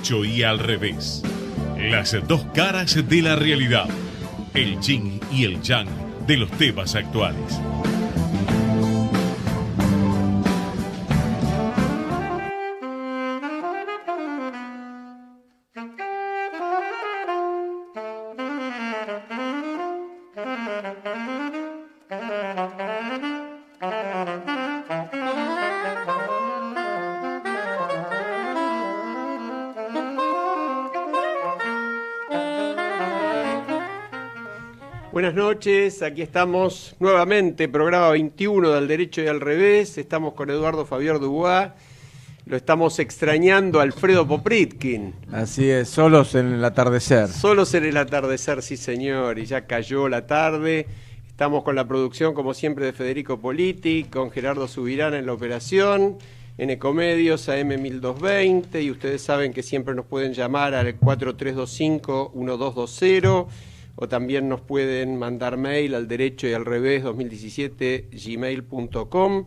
derecho y al revés. Las dos caras de la realidad. El yin y el yang de los temas actuales. Buenas noches, aquí estamos nuevamente, programa 21 del Derecho y al Revés. Estamos con Eduardo Fabián Dubois, lo estamos extrañando a Alfredo Popritkin. Así es, solos en el atardecer. Solos en el atardecer, sí señor, y ya cayó la tarde. Estamos con la producción, como siempre, de Federico Politi, con Gerardo Subirán en la operación, en Ecomedios, AM 1220, y ustedes saben que siempre nos pueden llamar al 4325-1220, o también nos pueden mandar mail al derecho y al revés 2017 gmail.com,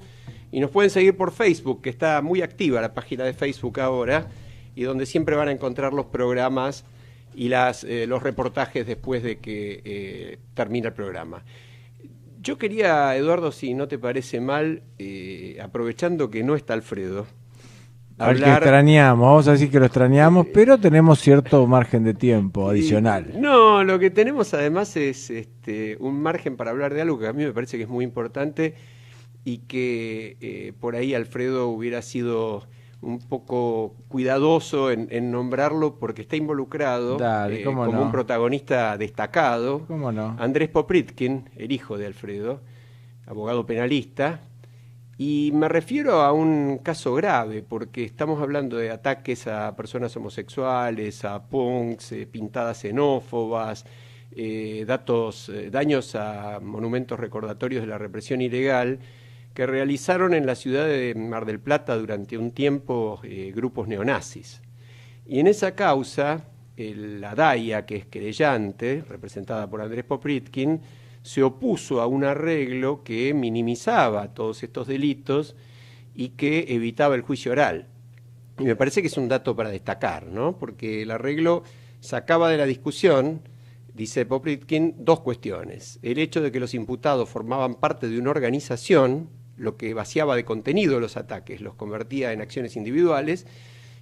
y nos pueden seguir por Facebook, que está muy activa la página de Facebook ahora, y donde siempre van a encontrar los programas y los reportajes después de que termina el programa. Yo quería, Eduardo, si no te parece mal, aprovechando que no está Alfredo, al que extrañamos, vamos a decir que lo extrañamos, pero tenemos cierto margen de tiempo adicional. No, lo que tenemos además es un margen para hablar de algo que a mí me parece que es muy importante y que por ahí Alfredo hubiera sido un poco cuidadoso en nombrarlo porque está involucrado. Dale, como no, un protagonista destacado. ¿Cómo no? Andrés Popritkin, el hijo de Alfredo, abogado penalista. Y me refiero a un caso grave, porque estamos hablando de ataques a personas homosexuales, a punks, pintadas xenófobas, daños a monumentos recordatorios de la represión ilegal, que realizaron en la ciudad de Mar del Plata durante un tiempo grupos neonazis. Y en esa causa, la DAIA, que es querellante, representada por Andrés Popritkin, se opuso a un arreglo que minimizaba todos estos delitos y que evitaba el juicio oral. Y me parece que es un dato para destacar, ¿no? Porque el arreglo sacaba de la discusión, dice Popritkin, dos cuestiones. El hecho de que los imputados formaban parte de una organización, lo que vaciaba de contenido los ataques, los convertía en acciones individuales,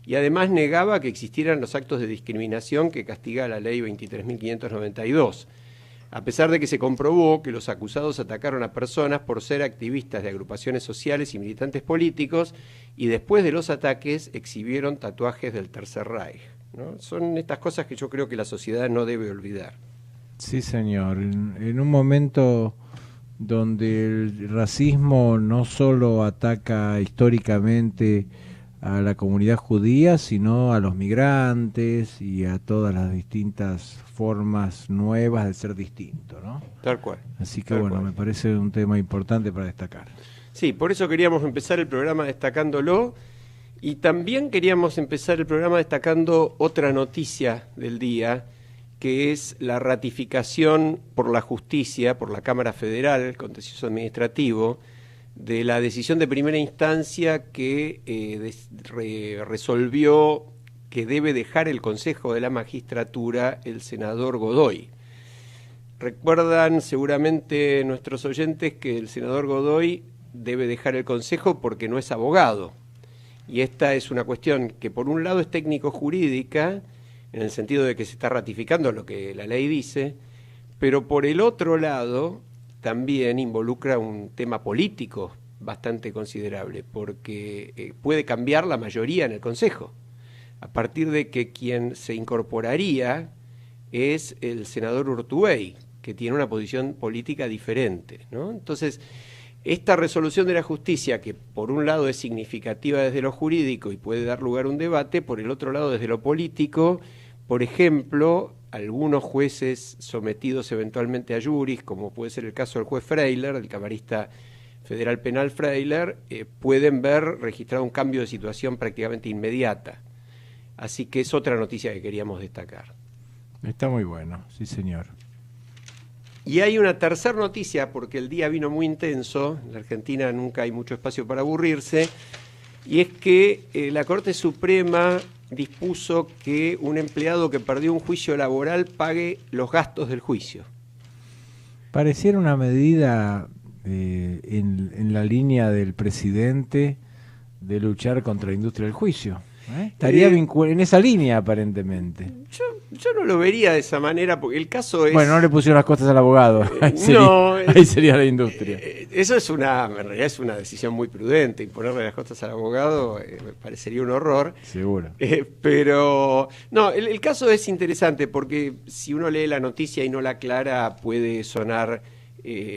y además negaba que existieran los actos de discriminación que castiga la ley 23.592. A pesar de que se comprobó que los acusados atacaron a personas por ser activistas de agrupaciones sociales y militantes políticos, y después de los ataques exhibieron tatuajes del Tercer Reich, ¿no? Son estas cosas que yo creo que la sociedad no debe olvidar. Sí, señor. En un momento donde el racismo no solo ataca históricamente a la comunidad judía, sino a los migrantes y a todas las distintas formas nuevas de ser distinto, ¿no? Tal cual. Así que bueno, me parece un tema importante para destacar. Sí, por eso queríamos empezar el programa destacándolo, y también queríamos empezar el programa destacando otra noticia del día, que es la ratificación por la justicia, por la Cámara Federal, Contencioso Administrativo, de la decisión de primera instancia que resolvió que debe dejar el Consejo de la Magistratura el senador Godoy. Recuerdan seguramente nuestros oyentes que el senador Godoy debe dejar el Consejo porque no es abogado. Y esta es una cuestión que por un lado es técnico-jurídica, en el sentido de que se está ratificando lo que la ley dice, pero por el otro lado también involucra un tema político bastante considerable, porque puede cambiar la mayoría en el Consejo, a partir de que quien se incorporaría es el senador Urtubey, que tiene una posición política diferente, ¿no? Entonces, esta resolución de la justicia, que por un lado es significativa desde lo jurídico y puede dar lugar a un debate, por el otro lado desde lo político, por ejemplo, algunos jueces sometidos eventualmente a juris, como puede ser el caso del juez Freiler, del camarista federal penal Freiler, pueden ver registrado un cambio de situación prácticamente inmediata. Así que es otra noticia que queríamos destacar. Está muy bueno, sí señor. Y hay una tercera noticia, porque el día vino muy intenso, en la Argentina nunca hay mucho espacio para aburrirse, y es que la Corte Suprema dispuso que un empleado que perdió un juicio laboral pague los gastos del juicio. Pareciera una medida en la línea del presidente de luchar contra la industria del juicio. Estaría en esa línea, aparentemente. Yo no lo vería de esa manera, porque el caso es... Bueno, no le pusieron las costas al abogado. Ahí sería la industria. Eso es en realidad es una decisión muy prudente. Imponerle las costas al abogado me parecería un horror. Seguro. Pero, no, el caso es interesante, porque si uno lee la noticia y no la aclara, puede sonar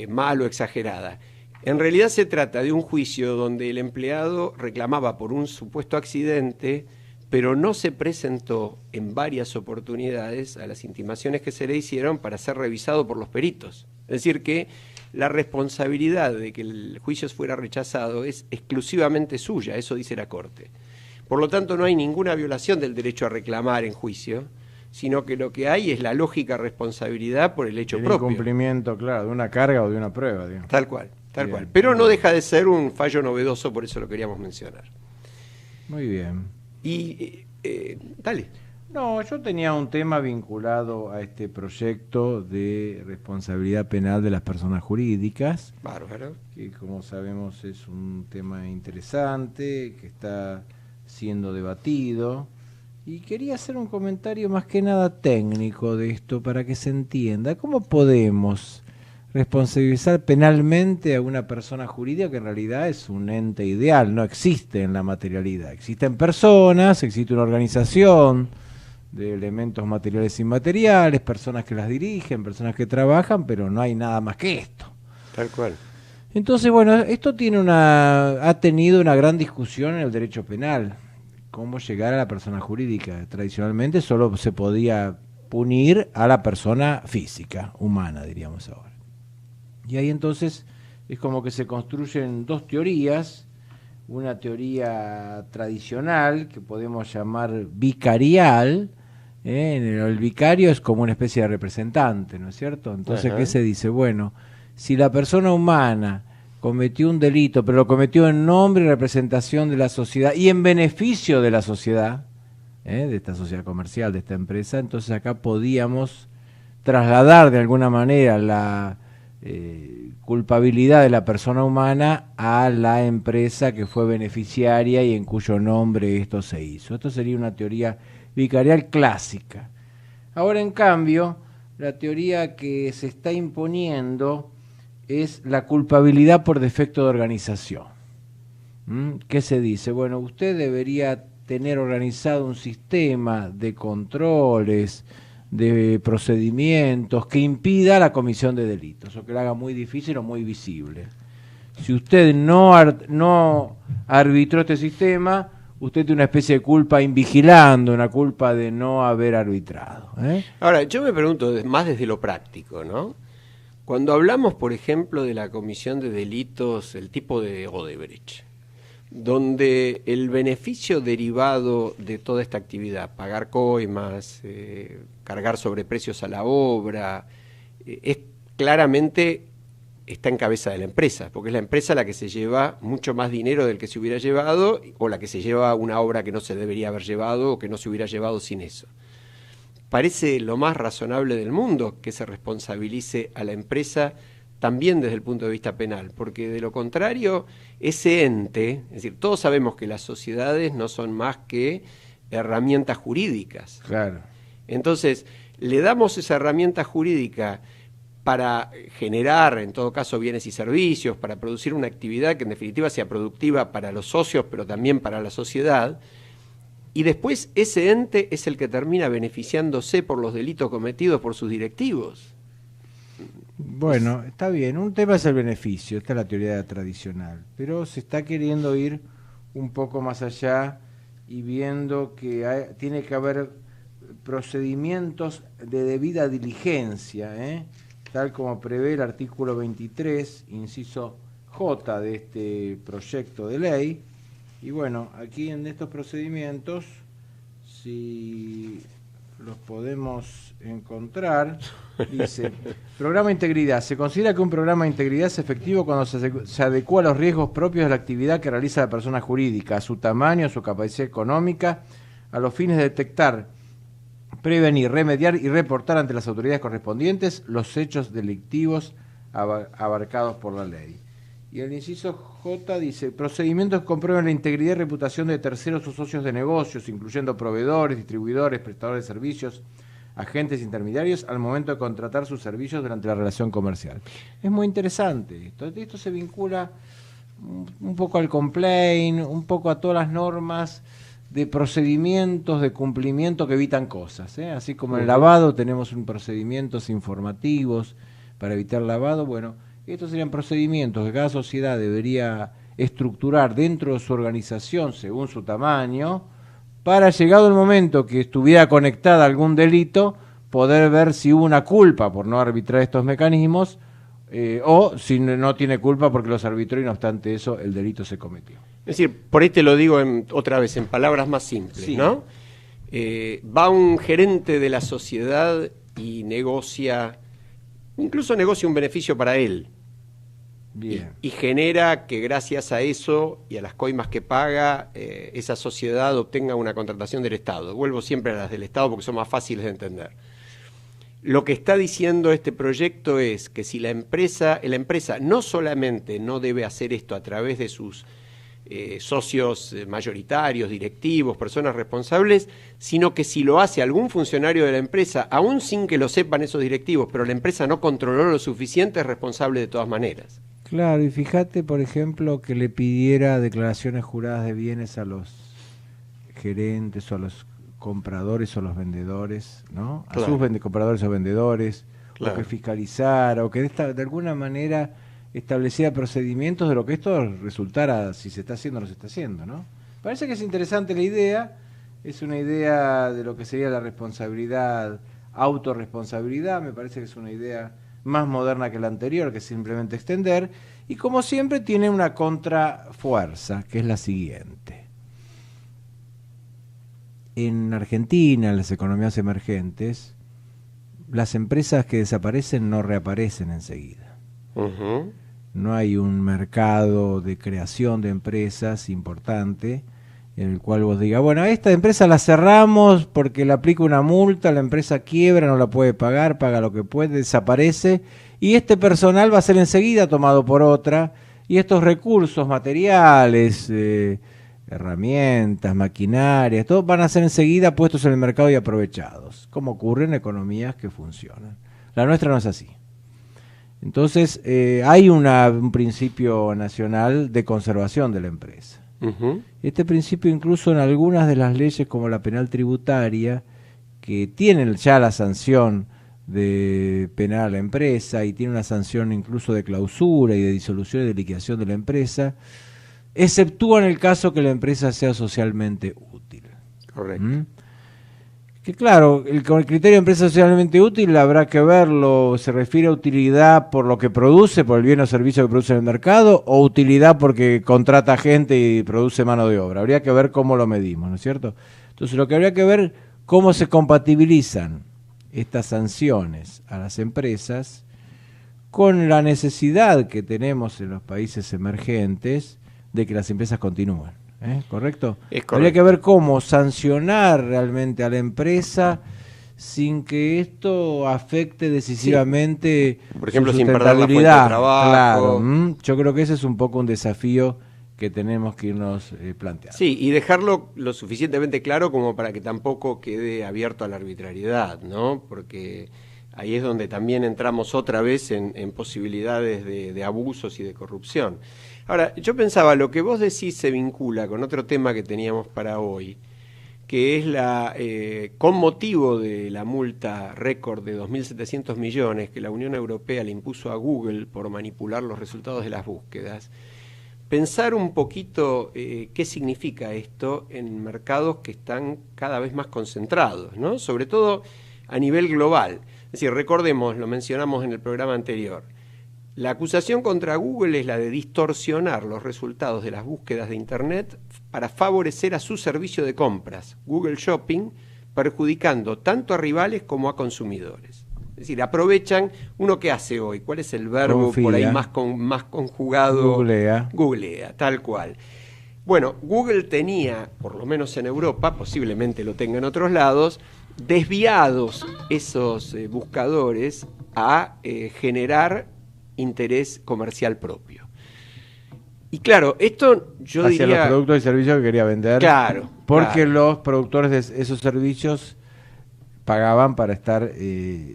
mal o exagerada. En realidad se trata de un juicio donde el empleado reclamaba por un supuesto accidente, pero no se presentó en varias oportunidades a las intimaciones que se le hicieron para ser revisado por los peritos. Es decir, que la responsabilidad de que el juicio fuera rechazado es exclusivamente suya, eso dice la Corte. Por lo tanto, no hay ninguna violación del derecho a reclamar en juicio, sino que lo que hay es la lógica responsabilidad por el hecho propio. El incumplimiento, claro, de una carga o de una prueba, digamos. Tal cual. Pero no deja de ser un fallo novedoso, por eso lo queríamos mencionar. Muy bien. Y dale. No, yo tenía un tema vinculado a este proyecto de responsabilidad penal de las personas jurídicas. Bárbaro. Que, como sabemos, es un tema interesante, que está siendo debatido. Y quería hacer un comentario más que nada técnico de esto para que se entienda. ¿Cómo podemos responsabilizar penalmente a una persona jurídica que en realidad es un ente ideal, no existe en la materialidad? Existen personas, existe una organización de elementos materiales e inmateriales, personas que las dirigen, personas que trabajan, pero no hay nada más que esto. Tal cual. Entonces, bueno, esto ha tenido una gran discusión en el derecho penal. Cómo llegar a la persona jurídica. Tradicionalmente solo se podía punir a la persona física, humana, diríamos ahora. Y ahí entonces es como que se construyen dos teorías, una teoría tradicional que podemos llamar vicarial, el vicario es como una especie de representante, ¿no es cierto? Entonces, ¿qué se dice? Bueno, si la persona humana cometió un delito, pero lo cometió en nombre y representación de la sociedad y en beneficio de la sociedad, de esta sociedad comercial, de esta empresa, entonces acá podíamos trasladar de alguna manera la culpabilidad de la persona humana a la empresa que fue beneficiaria y en cuyo nombre esto se hizo. Esto sería una teoría vicarial clásica. Ahora, en cambio, la teoría que se está imponiendo es la culpabilidad por defecto de organización. ¿Qué se dice? Bueno, usted debería tener organizado un sistema de controles, de procedimientos que impida la comisión de delitos o que lo haga muy difícil o muy visible. Si usted no arbitró este sistema, usted tiene una especie de culpa invigilando, una culpa de no haber arbitrado. Ahora, yo me pregunto más desde lo práctico, ¿no? Cuando hablamos, por ejemplo, de la comisión de delitos, el tipo de Odebrecht, donde el beneficio derivado de toda esta actividad, pagar coimas, cargar sobreprecios a la obra, claramente está en cabeza de la empresa, porque es la empresa la que se lleva mucho más dinero del que se hubiera llevado, o la que se lleva una obra que no se debería haber llevado o que no se hubiera llevado sin eso. Parece lo más razonable del mundo que se responsabilice a la empresa también desde el punto de vista penal, porque de lo contrario, ese ente, es decir, todos sabemos que las sociedades no son más que herramientas jurídicas. Claro. Entonces, le damos esa herramienta jurídica para generar, en todo caso, bienes y servicios, para producir una actividad que en definitiva sea productiva para los socios, pero también para la sociedad, y después ese ente es el que termina beneficiándose por los delitos cometidos por sus directivos. Bueno, está bien, un tema es el beneficio, esta es la teoría tradicional, pero se está queriendo ir un poco más allá y viendo que tiene que haber procedimientos de debida diligencia, tal como prevé el artículo 23, inciso J de este proyecto de ley. Y bueno, aquí en estos procedimientos, si los podemos encontrar, dice: programa de integridad. Se considera que un programa de integridad es efectivo cuando se adecua a los riesgos propios de la actividad que realiza la persona jurídica, a su tamaño, a su capacidad económica, a los fines de detectar, prevenir, remediar y reportar ante las autoridades correspondientes los hechos delictivos abarcados por la ley. Y el inciso J dice, procedimientos que comprueben la integridad y reputación de terceros o socios de negocios, incluyendo proveedores, distribuidores, prestadores de servicios, agentes intermediarios, al momento de contratar sus servicios durante la relación comercial. Es muy interesante esto. Esto se vincula un poco al complaint, un poco a todas las normas de procedimientos de cumplimiento que evitan cosas, ¿eh? Así como en el lavado tenemos procedimientos informativos para evitar lavado, bueno, estos serían procedimientos que cada sociedad debería estructurar dentro de su organización según su tamaño, para, llegado el momento que estuviera conectada a algún delito, poder ver si hubo una culpa por no arbitrar estos mecanismos, o si no tiene culpa porque los arbitró y no obstante eso el delito se cometió. Es decir, por ahí te lo digo otra vez, en palabras más simples, sí, ¿no? Va un gerente de la sociedad y incluso negocia un beneficio para él. Bien. Y genera que gracias a eso y a las coimas que paga, esa sociedad obtenga una contratación del Estado. Vuelvo siempre a las del Estado porque son más fáciles de entender. Lo que está diciendo este proyecto es que si la empresa no solamente no debe hacer esto a través de sus socios mayoritarios, directivos, personas responsables, sino que si lo hace algún funcionario de la empresa, aún sin que lo sepan esos directivos, pero la empresa no controló lo suficiente, es responsable de todas maneras. Claro, y fíjate, por ejemplo, que le pidiera declaraciones juradas de bienes a los gerentes o a los compradores o los vendedores, ¿no? A claro, sus compradores o vendedores, claro, o que fiscalizara, o que de alguna manera estableciera procedimientos de lo que esto resultara, si se está haciendo o no se está haciendo, ¿no? Parece que es interesante la idea, es una idea de lo que sería la responsabilidad, autorresponsabilidad, me parece que es una idea más moderna que la anterior, que es simplemente extender, y como siempre tiene una contrafuerza, que es la siguiente. En Argentina, en las economías emergentes, las empresas que desaparecen no reaparecen enseguida. Uh-huh. No hay un mercado de creación de empresas importante en el cual vos digas, bueno, a esta empresa la cerramos porque le aplica una multa, la empresa quiebra, no la puede pagar, paga lo que puede, desaparece, y este personal va a ser enseguida tomado por otra, y estos recursos materiales, herramientas, maquinarias, todos van a ser enseguida puestos en el mercado y aprovechados, como ocurre en economías que funcionan. La nuestra no es así. Entonces, hay un principio nacional de conservación de la empresa. Uh-huh. Este principio incluso en algunas de las leyes como la penal tributaria, que tienen ya la sanción de penar a la empresa y tiene una sanción incluso de clausura y de disolución y de liquidación de la empresa, exceptúan el caso que la empresa sea socialmente útil. Correcto. Que claro, con el criterio de empresa socialmente útil habrá que verlo, ¿se refiere a utilidad por lo que produce, por el bien o servicio que produce en el mercado, o utilidad porque contrata gente y produce mano de obra? Habría que ver cómo lo medimos, ¿no es cierto? Entonces lo que habría que ver cómo se compatibilizan estas sanciones a las empresas con la necesidad que tenemos en los países emergentes de que las empresas continúen. ¿Correcto? Es correcto. Habría que ver cómo sancionar realmente a la empresa sin que esto afecte decisivamente, sí, por ejemplo, su sin perder la fuente de trabajo. Claro, yo creo que ese es un poco un desafío que tenemos que irnos planteando. Sí, y dejarlo lo suficientemente claro como para que tampoco quede abierto a la arbitrariedad, ¿no? Porque ahí es donde también entramos otra vez en posibilidades de abusos y de corrupción. Ahora, yo pensaba, lo que vos decís se vincula con otro tema que teníamos para hoy, que es con motivo de la multa récord de 2.700 millones que la Unión Europea le impuso a Google por manipular los resultados de las búsquedas, pensar un poquito qué significa esto en mercados que están cada vez más concentrados, ¿no? Sobre todo a nivel global. Es decir, recordemos, lo mencionamos en el programa anterior, la acusación contra Google es la de distorsionar los resultados de las búsquedas de Internet para favorecer a su servicio de compras, Google Shopping, perjudicando tanto a rivales como a consumidores. Es decir, aprovechan, ¿uno qué hace hoy? ¿Cuál es el verbo Confía. por ahí más conjugado? Googlea. Googlea, tal cual. Bueno, Google tenía, por lo menos en Europa, posiblemente lo tenga en otros lados, desviados esos buscadores a generar interés comercial propio. Y claro, esto yo hacia diría... los productos y servicios que quería vender. Claro. Porque claro. los productores de esos servicios pagaban para estar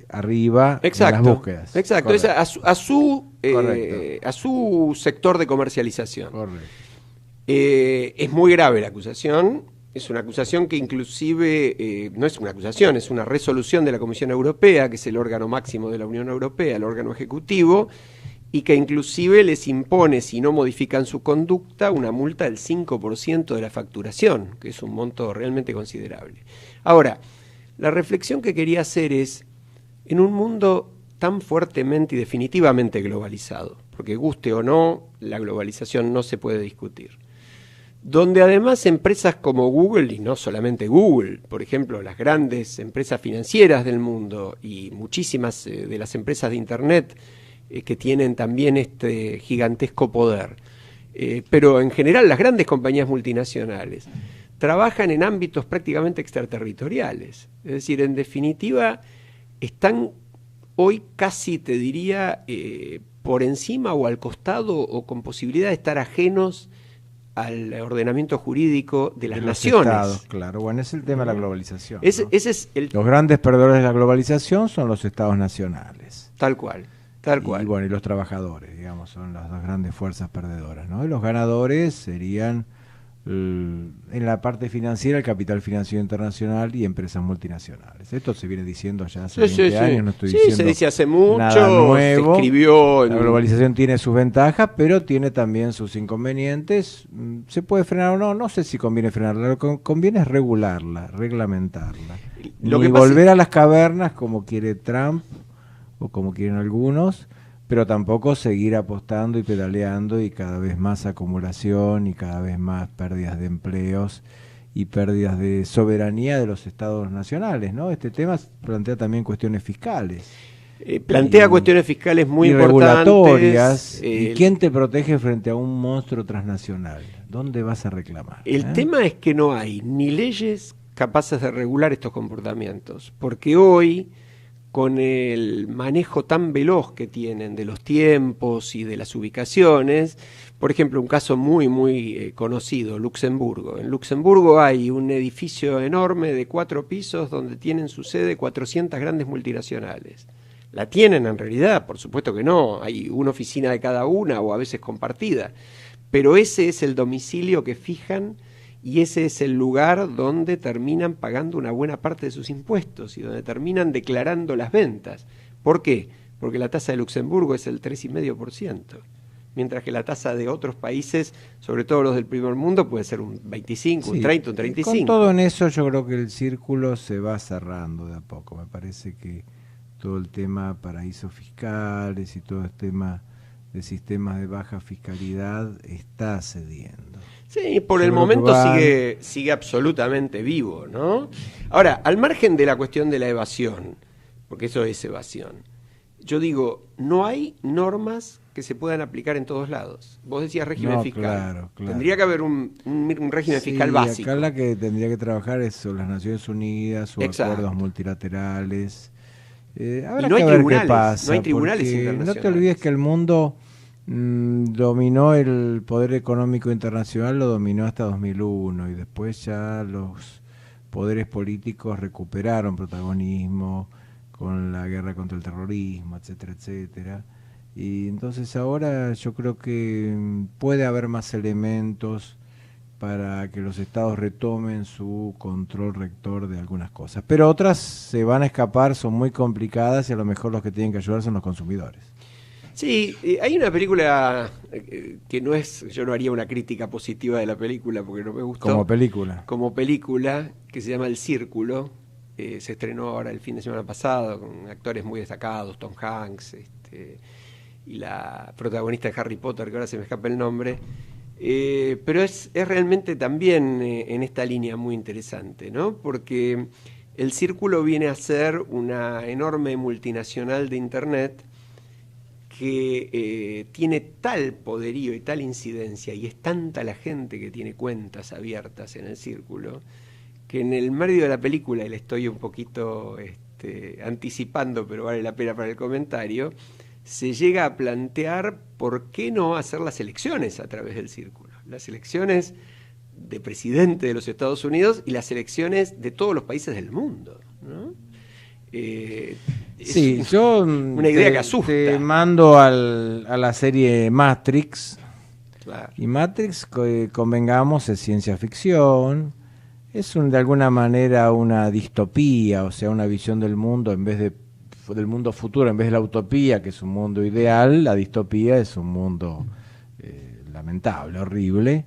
arriba Exacto, en las búsquedas. Exacto, Correcto. a su sector de comercialización. Correcto. Es muy grave la acusación, es una acusación que inclusive, no es una acusación, es una resolución de la Comisión Europea, que es el órgano máximo de la Unión Europea, el órgano ejecutivo, y que inclusive les impone, si no modifican su conducta, una multa del 5% de la facturación, que es un monto realmente considerable. Ahora, la reflexión que quería hacer es, en un mundo tan fuertemente y definitivamente globalizado, porque guste o no, la globalización no se puede discutir, donde además empresas como Google, y no solamente Google, por ejemplo, las grandes empresas financieras del mundo y muchísimas de las empresas de Internet que tienen también este gigantesco poder, pero en general las grandes compañías multinacionales trabajan en ámbitos prácticamente extraterritoriales. Es decir, en definitiva, están hoy casi, te diría, por encima o al costado o con posibilidad de estar ajenos al ordenamiento jurídico de las naciones. Estados, claro, bueno, es el tema de la globalización. Ese ¿no? es Los grandes perdedores de la globalización son los estados nacionales. Tal cual, tal cual. Y bueno, y los trabajadores, digamos, son las dos grandes fuerzas perdedoras, ¿no? Y los ganadores serían, en la parte financiera, el capital financiero internacional y empresas multinacionales. Esto se viene diciendo ya hace 20 años, no estoy diciendo se dice hace mucho, nada nuevo. Se escribió... La globalización tiene sus ventajas, pero tiene también sus inconvenientes. ¿Se puede frenar o no? No sé si conviene frenarla, lo que conviene es regularla, reglamentarla. Ni volver a las cavernas como quiere Trump o como quieren algunos, pero tampoco seguir apostando y pedaleando y cada vez más acumulación y cada vez más pérdidas de empleos y pérdidas de soberanía de los estados nacionales, ¿no? Este tema plantea también cuestiones fiscales. Plantea cuestiones fiscales muy y importantes. Regulatorias. ¿Y quién te protege frente a un monstruo transnacional? ¿Dónde vas a reclamar? El tema es que no hay ni leyes capaces de regular estos comportamientos, porque hoy, con el manejo tan veloz que tienen de los tiempos y de las ubicaciones, por ejemplo, un caso muy conocido, Luxemburgo. En Luxemburgo hay un edificio enorme de 4 pisos donde tienen su sede 400 grandes multinacionales. ¿La tienen en realidad? Por supuesto que no, hay una oficina de cada una o a veces compartida, pero ese es el domicilio que fijan y ese es el lugar donde terminan pagando una buena parte de sus impuestos y donde terminan declarando las ventas. ¿Por qué? Porque la tasa de Luxemburgo es el 3,5%, mientras que la tasa de otros países, sobre todo los del primer mundo, puede ser un 25, un 30, un 35%. Con todo en eso yo creo que el círculo se va cerrando de a poco. Me parece que todo el tema paraísos fiscales y todo el tema de baja fiscalidad está cediendo. Sí, por el momento sigue absolutamente vivo, ¿no? Ahora, al margen de la cuestión de la evasión, porque eso es evasión, yo digo, no hay normas que se puedan aplicar en todos lados. Vos decías régimen fiscal. Claro. Tendría que haber un régimen fiscal básico. Acá la que tendría que trabajar es las Naciones Unidas o acuerdos multilaterales. Habrá no hay que ver tribunales, qué pasa, no hay tribunales internacionales. No te olvides que el mundo dominó el poder económico internacional, lo dominó hasta 2001 y después ya los poderes políticos recuperaron protagonismo con la guerra contra el terrorismo, etcétera, etcétera. Y entonces ahora yo creo que puede haber más elementos para que los estados retomen su control rector de algunas cosas. Pero otras se van a escapar, son muy complicadas y a lo mejor los que tienen que ayudar son los consumidores. Sí, hay una película que no es, yo no haría una crítica positiva de la película porque no me gustó. Como película, que se llama El Círculo, se estrenó ahora el fin de semana pasado con actores muy destacados, Tom Hanks, y la protagonista de Harry Potter, que ahora se me escapa el nombre, pero es realmente también en esta línea muy interesante, ¿no? Porque El Círculo viene a ser una enorme multinacional de Internet que tiene tal poderío y tal incidencia, y es tanta la gente que tiene cuentas abiertas en el círculo, que en el medio de la película, y le estoy un poquito anticipando, pero vale la pena para el comentario, se llega a plantear por qué no hacer las elecciones a través del círculo. Las elecciones de presidente de los Estados Unidos y las elecciones de todos los países del mundo, ¿no? Sí, yo una idea que asusta. Te mando a la serie Matrix. Claro. Y Matrix, convengamos, es ciencia ficción. Es de alguna manera una distopía, o sea, una visión del mundo en vez del mundo futuro, en vez de la utopía, que es un mundo ideal, la distopía es un mundo lamentable, horrible.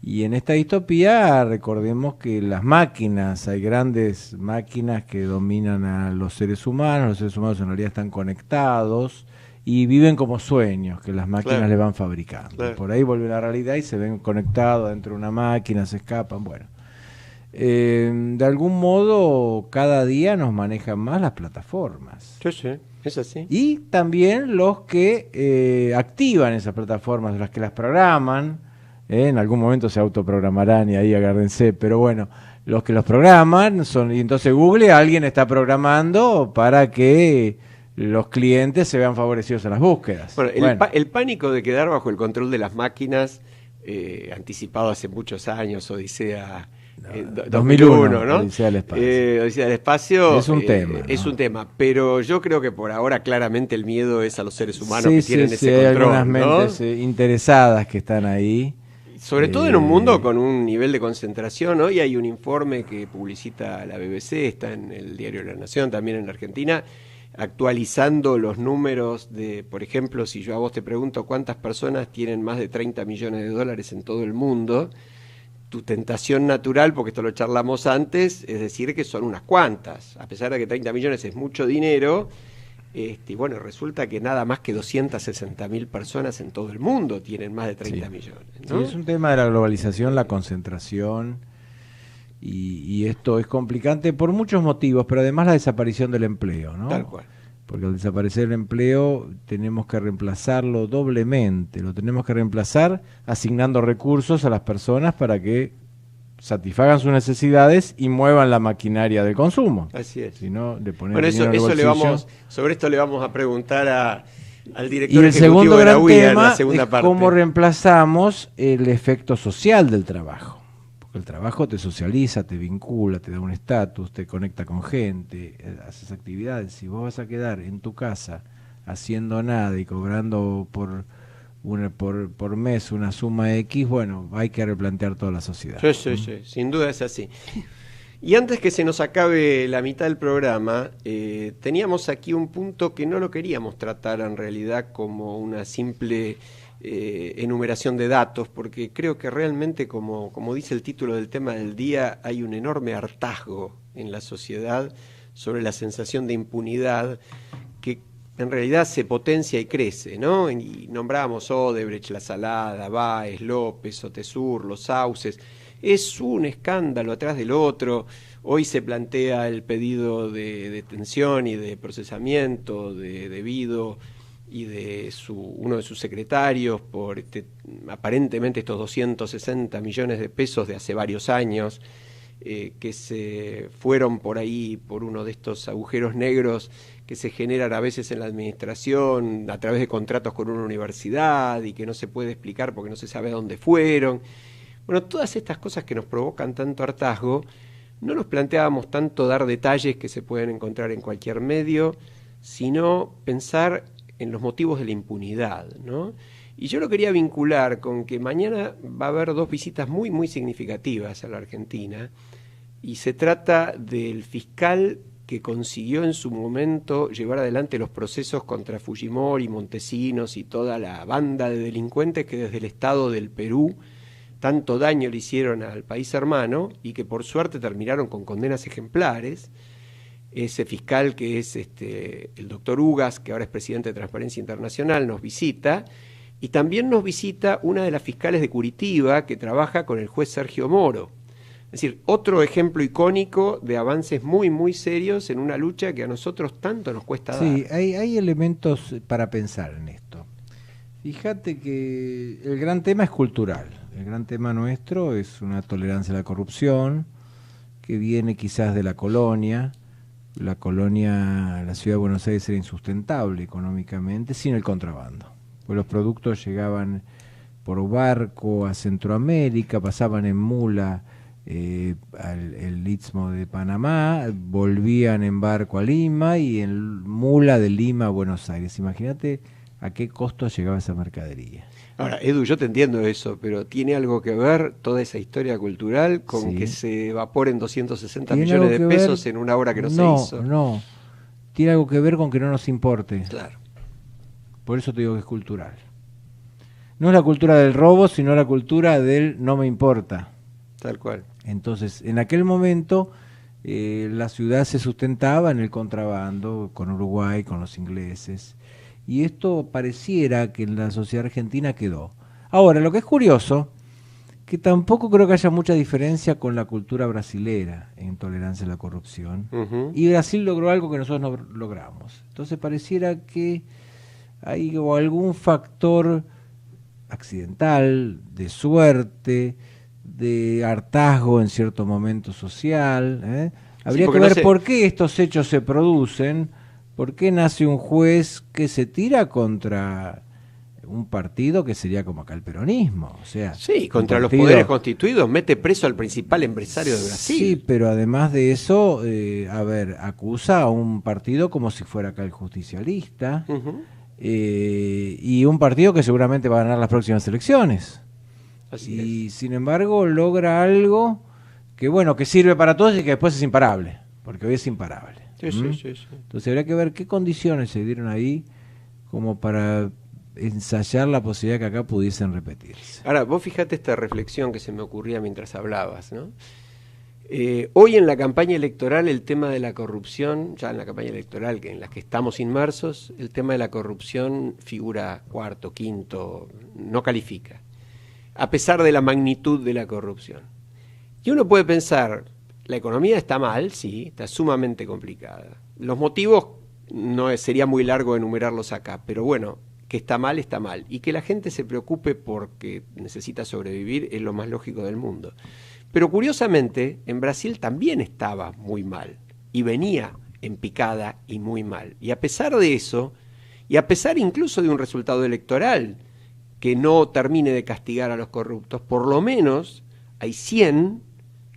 Y en esta distopía recordemos que las máquinas, hay grandes máquinas que dominan a los seres humanos en realidad están conectados y viven como sueños que las máquinas le van fabricando. Claro. Por ahí vuelve la realidad y se ven conectados dentro de una máquina, se escapan, bueno. De algún modo cada día nos manejan más las plataformas. Sí, sí, es así. Y también los que activan esas plataformas, los que las programan. En algún momento se autoprogramarán y ahí agárrense, pero bueno, los que los programan son, y entonces Google, alguien está programando para que los clientes se vean favorecidos en las búsquedas. Bueno, el pánico de quedar bajo el control de las máquinas, anticipado hace muchos años, Odisea 2001, ¿no? Odisea del Espacio. Odisea del Espacio es un tema, ¿no? Es un tema, pero yo creo que por ahora claramente el miedo es a los seres humanos que tienen ese hay control, algunas mentes interesadas que están ahí. Sobre todo en un mundo con un nivel de concentración. Hoy hay un informe que publicita la BBC, está en el diario La Nación, también en la Argentina, actualizando los números de, por ejemplo, si yo a vos te pregunto cuántas personas tienen más de 30 millones de dólares en todo el mundo, tu tentación natural, porque esto lo charlamos antes, es decir que son unas cuantas. A pesar de que 30 millones es mucho dinero, bueno, resulta que nada más que 260.000 personas en todo el mundo tienen más de 30 millones, ¿no? Sí, es un tema de la globalización, la concentración, y esto es complicante por muchos motivos, pero además la desaparición del empleo, ¿no? Tal cual. Porque al desaparecer el empleo tenemos que reemplazarlo doblemente, lo tenemos que reemplazar asignando recursos a las personas para que satisfagan sus necesidades y muevan la maquinaria del consumo. Así es. Si no, le ponemos bueno, dinero en el bolsillo. sobre esto le vamos a preguntar al director y el ejecutivo segundo de la gran UIA en tema la segunda es parte. Cómo reemplazamos el efecto social del trabajo. Porque el trabajo te socializa, te vincula, te da un estatus, te conecta con gente, haces actividades. Si vos vas a quedar en tu casa haciendo nada y cobrando por mes una suma X, bueno, hay que replantear toda la sociedad. Sí, sin duda es así. Y antes que se nos acabe la mitad del programa, teníamos aquí un punto que no lo queríamos tratar en realidad como una simple enumeración de datos, porque creo que realmente, como dice el título del tema del día, hay un enorme hartazgo en la sociedad sobre la sensación de impunidad que en realidad se potencia y crece, ¿no? Y nombramos Odebrecht, La Salada, Báez, López, Otesur, Los Sauces. Es un escándalo atrás del otro. Hoy se plantea el pedido de detención y de procesamiento de Vido y de uno de sus secretarios por aparentemente estos 260 millones de pesos de hace varios años que se fueron por ahí por uno de estos agujeros negros que se generan a veces en la administración a través de contratos con una universidad y que no se puede explicar porque no se sabe a dónde fueron. Bueno, todas estas cosas que nos provocan tanto hartazgo, no nos planteábamos tanto dar detalles que se pueden encontrar en cualquier medio, sino pensar en los motivos de la impunidad, ¿no? Y yo lo quería vincular con que mañana va a haber dos visitas muy, muy significativas a la Argentina, y se trata del fiscal que consiguió en su momento llevar adelante los procesos contra Fujimori, Montesinos y toda la banda de delincuentes que desde el Estado del Perú tanto daño le hicieron al país hermano y que por suerte terminaron con condenas ejemplares. Ese fiscal que es el doctor Ugas, que ahora es presidente de Transparencia Internacional, nos visita, y también nos visita una de las fiscales de Curitiba que trabaja con el juez Sergio Moro. Es decir, otro ejemplo icónico de avances muy, muy serios en una lucha que a nosotros tanto nos cuesta dar. Sí, hay elementos para pensar en esto. Fíjate que el gran tema es cultural. El gran tema nuestro es una tolerancia a la corrupción que viene quizás de la colonia. La ciudad de Buenos Aires era insustentable económicamente sin el contrabando. Pues los productos llegaban por barco a Centroamérica, pasaban en mula el Istmo de Panamá, volvían en barco a Lima y en mula de Lima a Buenos Aires. Imagínate a qué costo llegaba esa mercadería. Ahora, Edu, yo te entiendo eso, pero ¿tiene algo que ver toda esa historia cultural con que se evaporen 260 millones de pesos en una obra que no se hizo? No, tiene algo que ver con que no nos importe. Claro. Por eso te digo que es cultural. No es la cultura del robo, sino la cultura del no me importa. Tal cual. Entonces, en aquel momento, la ciudad se sustentaba en el contrabando, con Uruguay, con los ingleses. Y esto pareciera que en la sociedad argentina quedó. Ahora, lo que es curioso, que tampoco creo que haya mucha diferencia con la cultura brasilera en tolerancia a la corrupción. Uh-huh. Y Brasil logró algo que nosotros no logramos. Entonces pareciera que hay algún factor accidental, de suerte, de hartazgo en cierto momento social. Habría que ver por qué estos hechos se producen. ¿Por qué nace un juez que se tira contra un partido que sería como acá el peronismo? O sea, sí, contra los poderes constituidos, mete preso al principal empresario de Brasil. Sí, pero además de eso, acusa a un partido como si fuera acá el justicialista, uh-huh. Y un partido que seguramente va a ganar las próximas elecciones. Así es. Sin embargo logra algo que sirve para todos y que después es imparable, porque hoy es imparable. Sí. Entonces habría que ver qué condiciones se dieron ahí como para ensayar la posibilidad que acá pudiesen repetirse. Ahora, vos fíjate esta reflexión que se me ocurría mientras hablabas, ¿no? Hoy en la campaña electoral el tema de la corrupción, ya en la campaña electoral en la que estamos inmersos, el tema de la corrupción figura cuarto, quinto, no califica, a pesar de la magnitud de la corrupción. Y uno puede pensar, la economía está mal, sí, está sumamente complicada. Los motivos sería muy largo enumerarlos acá, pero bueno, que está mal, está mal. Y que la gente se preocupe porque necesita sobrevivir es lo más lógico del mundo. Pero curiosamente, en Brasil también estaba muy mal, y venía en picada y muy mal. Y a pesar de eso, y a pesar incluso de un resultado electoral que no termine de castigar a los corruptos, por lo menos hay 100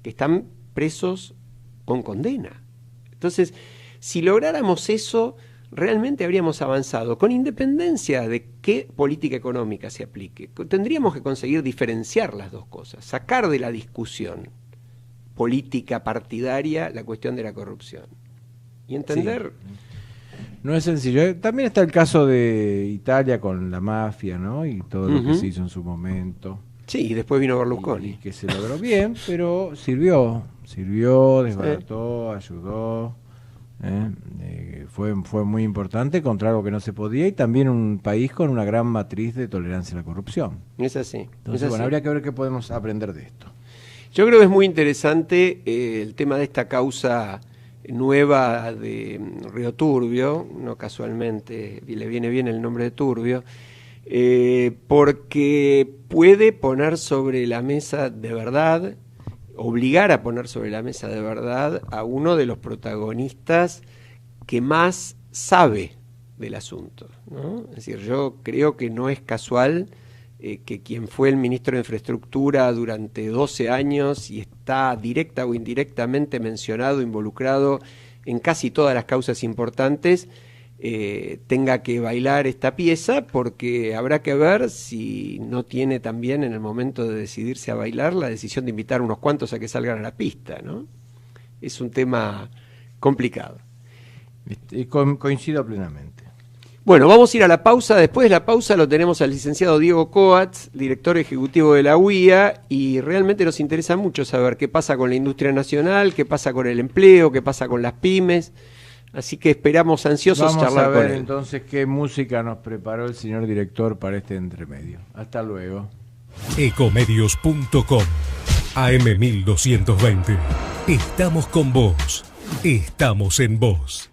que están presos con condena. Entonces, si lográramos eso, realmente habríamos avanzado, con independencia de qué política económica se aplique. Tendríamos que conseguir diferenciar las dos cosas, sacar de la discusión política partidaria la cuestión de la corrupción y entender... Sí. No es sencillo. También está el caso de Italia con la mafia, ¿no? Y todo lo que se hizo en su momento. Sí, y después vino Berlusconi. Y que se logró bien, pero sirvió, desbarató, ayudó. Fue muy importante contra algo que no se podía, y también un país con una gran matriz de tolerancia a la corrupción. Es así. Entonces, bueno, habría que ver qué podemos aprender de esto. Yo creo que es muy interesante el tema de esta causa nueva de Río Turbio, no casualmente le viene bien el nombre de Turbio, porque puede poner sobre la mesa de verdad, obligar a poner sobre la mesa de verdad a uno de los protagonistas que más sabe del asunto, ¿no? Es decir, yo creo que no es casual que quien fue el ministro de Infraestructura durante 12 años y está directa o indirectamente mencionado, involucrado en casi todas las causas importantes, tenga que bailar esta pieza, porque habrá que ver si no tiene también en el momento de decidirse a bailar la decisión de invitar a unos cuantos a que salgan a la pista, ¿no? Es un tema complicado. Coincido plenamente. Bueno, vamos a ir a la pausa. Después de la pausa lo tenemos al licenciado Diego Coats, director ejecutivo de la UIA, y realmente nos interesa mucho saber qué pasa con la industria nacional, qué pasa con el empleo, qué pasa con las pymes. Así que esperamos ansiosos charlar con él. Vamos a ver entonces qué música nos preparó el señor director para este entremedio. Hasta luego. Ecomedios.com AM1220. Estamos con vos. Estamos en vos.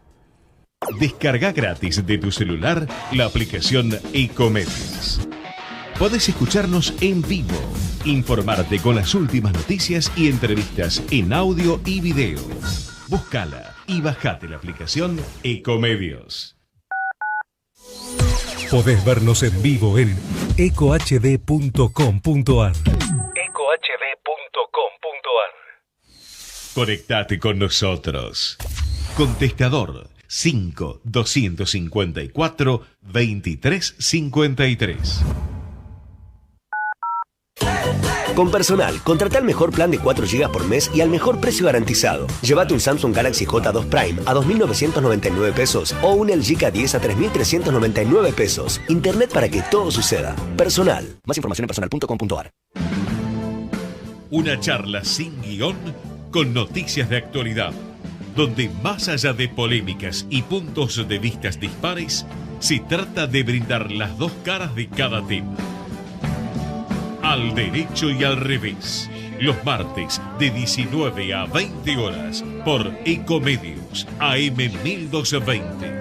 Descarga gratis de tu celular la aplicación Ecomedios. Podés escucharnos en vivo, informarte con las últimas noticias y entrevistas en audio y video. Búscala y bajate la aplicación Ecomedios. Podés vernos en vivo en ecohd.com.ar. Conectate con nosotros. Contestador 5 254 2353. Con Personal, contrata el mejor plan de 4 GB por mes y al mejor precio garantizado. Llévate un Samsung Galaxy J2 Prime a 2.999 pesos o un LG K10 a 3.399 pesos. Internet para que todo suceda. Personal. Más información en personal.com.ar. Una charla sin guión con noticias de actualidad, donde más allá de polémicas y puntos de vista dispares, se trata de brindar las dos caras de cada tema. Al derecho y al revés, los martes de 19 a 20 horas por Ecomedios AM 1220.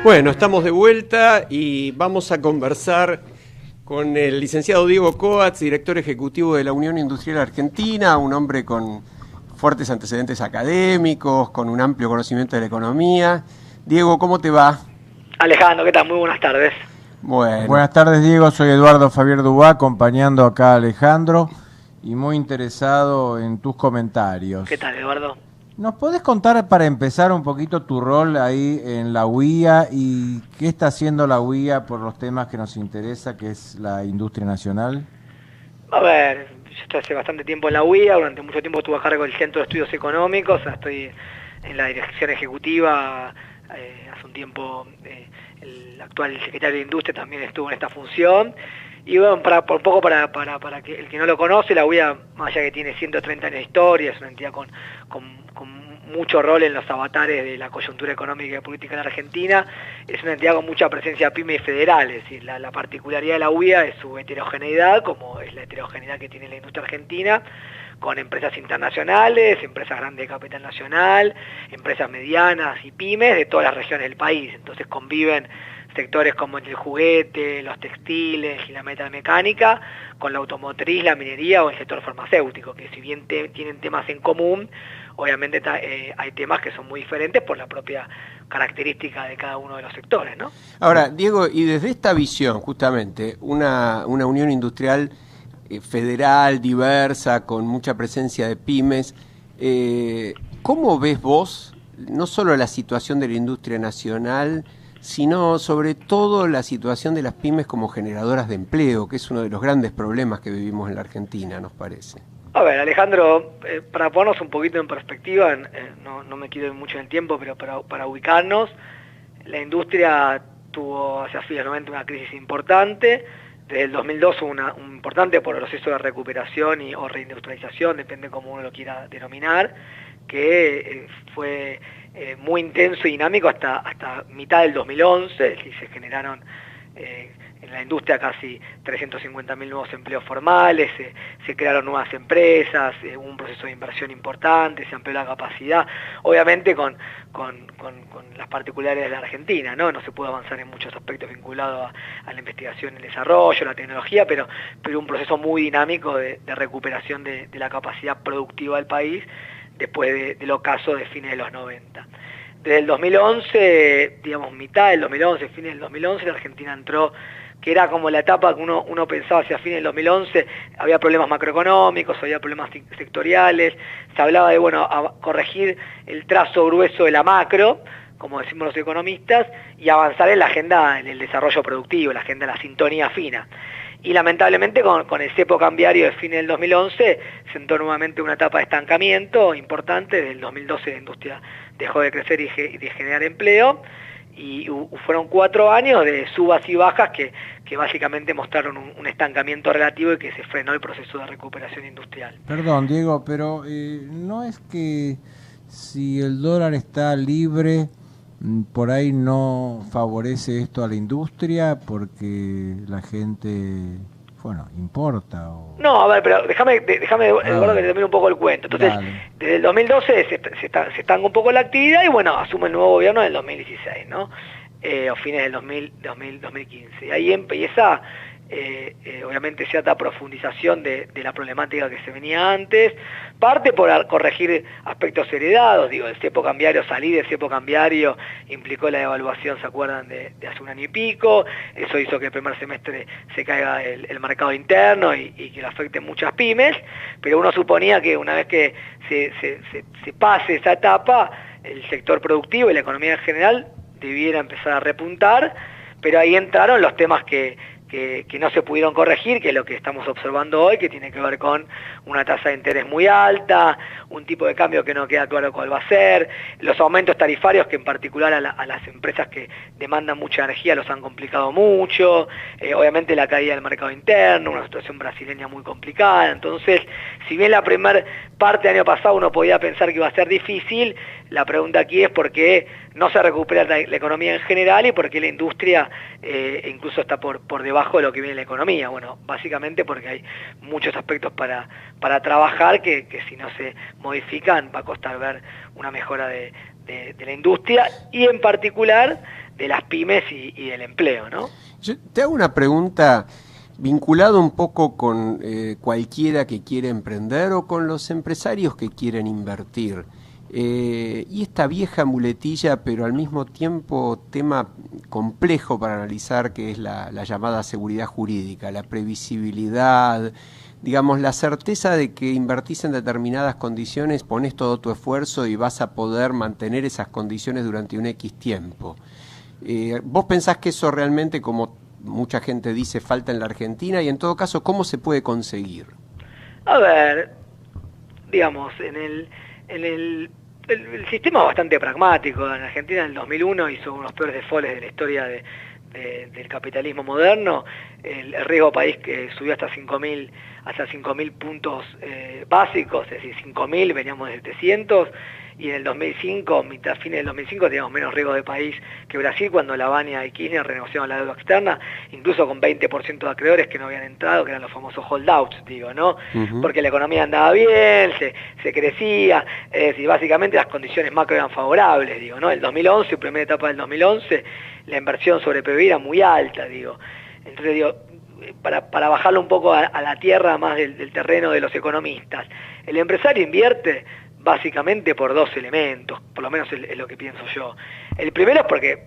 Bueno, estamos de vuelta y vamos a conversar con el licenciado Diego Coats, director ejecutivo de la Unión Industrial Argentina, un hombre con fuertes antecedentes académicos, con un amplio conocimiento de la economía. Diego, ¿cómo te va? Alejandro, ¿qué tal? Muy buenas tardes. Bueno. Buenas tardes, Diego. Soy Eduardo Fabier Dubá, acompañando acá a Alejandro y muy interesado en tus comentarios. ¿Qué tal, Eduardo? ¿Nos podés contar, para empezar, un poquito tu rol ahí en la UIA y qué está haciendo la UIA por los temas que nos interesa, que es la industria nacional? A ver, yo estoy hace bastante tiempo en la UIA, durante mucho tiempo estuve a cargo del Centro de Estudios Económicos, estoy en la dirección ejecutiva, hace un tiempo el actual secretario de Industria también estuvo en esta función. Y bueno, para que el que no lo conoce, la UIA, más allá que tiene 130 años de historia, es una entidad con mucho rol en los avatares de la coyuntura económica y política en la Argentina, es una entidad con mucha presencia pyme y federal, es decir, la particularidad de la UIA es su heterogeneidad, como es la heterogeneidad que tiene la industria argentina, con empresas internacionales, empresas grandes de capital nacional, empresas medianas y pymes de todas las regiones del país. Entonces conviven sectores como el juguete, los textiles y la metalmecánica, con la automotriz, la minería o el sector farmacéutico, que si bien tienen temas en común, obviamente hay temas que son muy diferentes por la propia característica de cada uno de los sectores, ¿no? Ahora, Diego, y desde esta visión, justamente, una unión industrial federal, diversa, con mucha presencia de pymes, ¿cómo ves vos no solo la situación de la industria nacional, sino sobre todo la situación de las pymes como generadoras de empleo, que es uno de los grandes problemas que vivimos en la Argentina, nos parece? A ver, Alejandro, para ponernos un poquito en perspectiva, no me quiero ir mucho en el tiempo, pero para ubicarnos, la industria tuvo hacia fines de los 90 una crisis importante. Desde el 2002 hubo un importante proceso de recuperación o reindustrialización, depende cómo uno lo quiera denominar, que fue muy intenso y dinámico hasta mitad del 2011, y se generaron en la industria casi 350.000 nuevos empleos formales, se crearon nuevas empresas, hubo un proceso de inversión importante, se amplió la capacidad, obviamente con las particularidades de la Argentina, ¿no? No se pudo avanzar en muchos aspectos vinculados a la investigación, el desarrollo, la tecnología, pero un proceso muy dinámico de recuperación de la capacidad productiva del país después del ocaso de fines de los 90. desde el 2011, digamos mitad del 2011, fines del 2011, la Argentina entró, que era como la etapa que uno pensaba hacia fines del 2011, había problemas macroeconómicos, había problemas sectoriales, se hablaba de, bueno, a corregir el trazo grueso de la macro, como decimos los economistas, y avanzar en la agenda, en el desarrollo productivo, la agenda de la sintonía fina. Y lamentablemente con el cepo cambiario de fines del 2011 se entró nuevamente una etapa de estancamiento importante. Desde el 2012 la industria dejó de crecer y de generar empleo, y fueron 4 años de subas y bajas que básicamente mostraron un estancamiento relativo y que se frenó el proceso de recuperación industrial. Perdón, Diego, pero ¿no es que si el dólar está libre, por ahí no favorece esto a la industria porque la gente, bueno, importa? O... No, a ver, pero déjame Eduardo, que termine un poco el cuento. Entonces, desde el 2012 se estanca un poco la actividad y, bueno, asume el nuevo gobierno en el 2016, ¿no? O fines del 2015. Y ahí empieza, obviamente, cierta profundización de la problemática que se venía antes, parte por corregir aspectos heredados, digo, el cepo cambiario, salir del cepo cambiario implicó la devaluación, ¿se acuerdan?, de hace un año y pico. Eso hizo que el primer semestre se caiga el mercado interno y que le afecte muchas pymes, pero uno suponía que una vez que se pase esa etapa, el sector productivo y la economía en general debiera empezar a repuntar, pero ahí entraron los temas que no se pudieron corregir, que es lo que estamos observando hoy, que tiene que ver con una tasa de interés muy alta, un tipo de cambio que no queda claro cuál va a ser, los aumentos tarifarios que en particular a las empresas que demandan mucha energía los han complicado mucho, obviamente la caída del mercado interno, una situación brasileña muy complicada. Entonces, si bien la primera parte del año pasado uno podía pensar que iba a ser difícil, la pregunta aquí es por qué no se recupera la economía en general y por qué la industria incluso está por debajo de lo que viene la economía. Bueno, básicamente porque hay muchos aspectos para trabajar que si no se modifican va a costar ver una mejora de la industria y en particular de las pymes y del empleo, ¿no? Yo te hago una pregunta vinculada un poco con cualquiera que quiere emprender o con los empresarios que quieren invertir. Y esta vieja muletilla, pero al mismo tiempo tema complejo para analizar, que es la llamada seguridad jurídica, la previsibilidad, digamos, la certeza de que invertís en determinadas condiciones, pones todo tu esfuerzo y vas a poder mantener esas condiciones durante un X tiempo. ¿Vos pensás que eso realmente, como mucha gente dice, falta en la Argentina? Y en todo caso, ¿cómo se puede conseguir? A ver, digamos, el sistema es bastante pragmático. En Argentina en el 2001 hizo uno de los peores defaults de la historia del capitalismo moderno. El riesgo país que subió hasta 5.000 puntos básicos, es decir, 5.000, veníamos de 700, y en el 2005, fines del 2005, teníamos menos riesgo de país que Brasil, cuando Lavagna y Kirchner renegociaron la deuda externa, incluso con 20% de acreedores que no habían entrado, que eran los famosos holdouts, digo, ¿no? Porque la economía andaba bien, se crecía, y básicamente las condiciones macro eran favorables, digo, ¿no? El 2011, primera etapa del 2011, la inversión sobre PBI era muy alta, digo. Entonces, digo, para bajarlo un poco a la tierra más del terreno de los economistas, el empresario invierte básicamente por dos elementos, por lo menos es lo que pienso yo. El primero es porque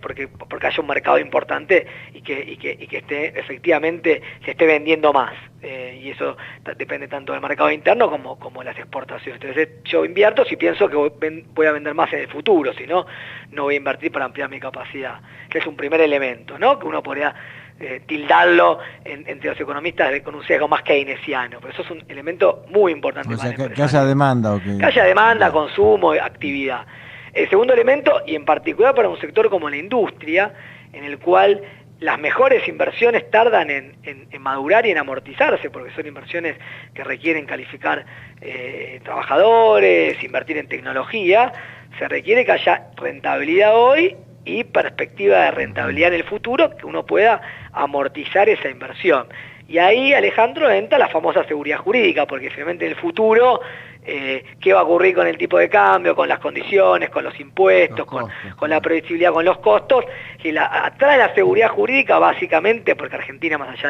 haya un mercado importante y que efectivamente se esté vendiendo más, y eso depende tanto del mercado interno como de las exportaciones. Entonces yo invierto si pienso que voy a vender más en el futuro, si no voy a invertir para ampliar mi capacidad, que es un primer elemento, ¿no? Que uno podría tildarlo entre los economistas con un sesgo más keynesiano, pero eso es un elemento muy importante. O sea, que haya demanda. ¿O que haya demanda, consumo, actividad. El segundo elemento, y en particular para un sector como la industria, en el cual las mejores inversiones tardan en madurar y en amortizarse, porque son inversiones que requieren calificar trabajadores, invertir en tecnología, se requiere que haya rentabilidad hoy y perspectiva de rentabilidad en el futuro, que uno pueda amortizar esa inversión. Y ahí, Alejandro, entra la famosa seguridad jurídica, porque finalmente en el futuro, ¿qué va a ocurrir con el tipo de cambio, con las condiciones, con los impuestos, con la previsibilidad, con los costos? Y atrae la seguridad jurídica básicamente porque Argentina, más allá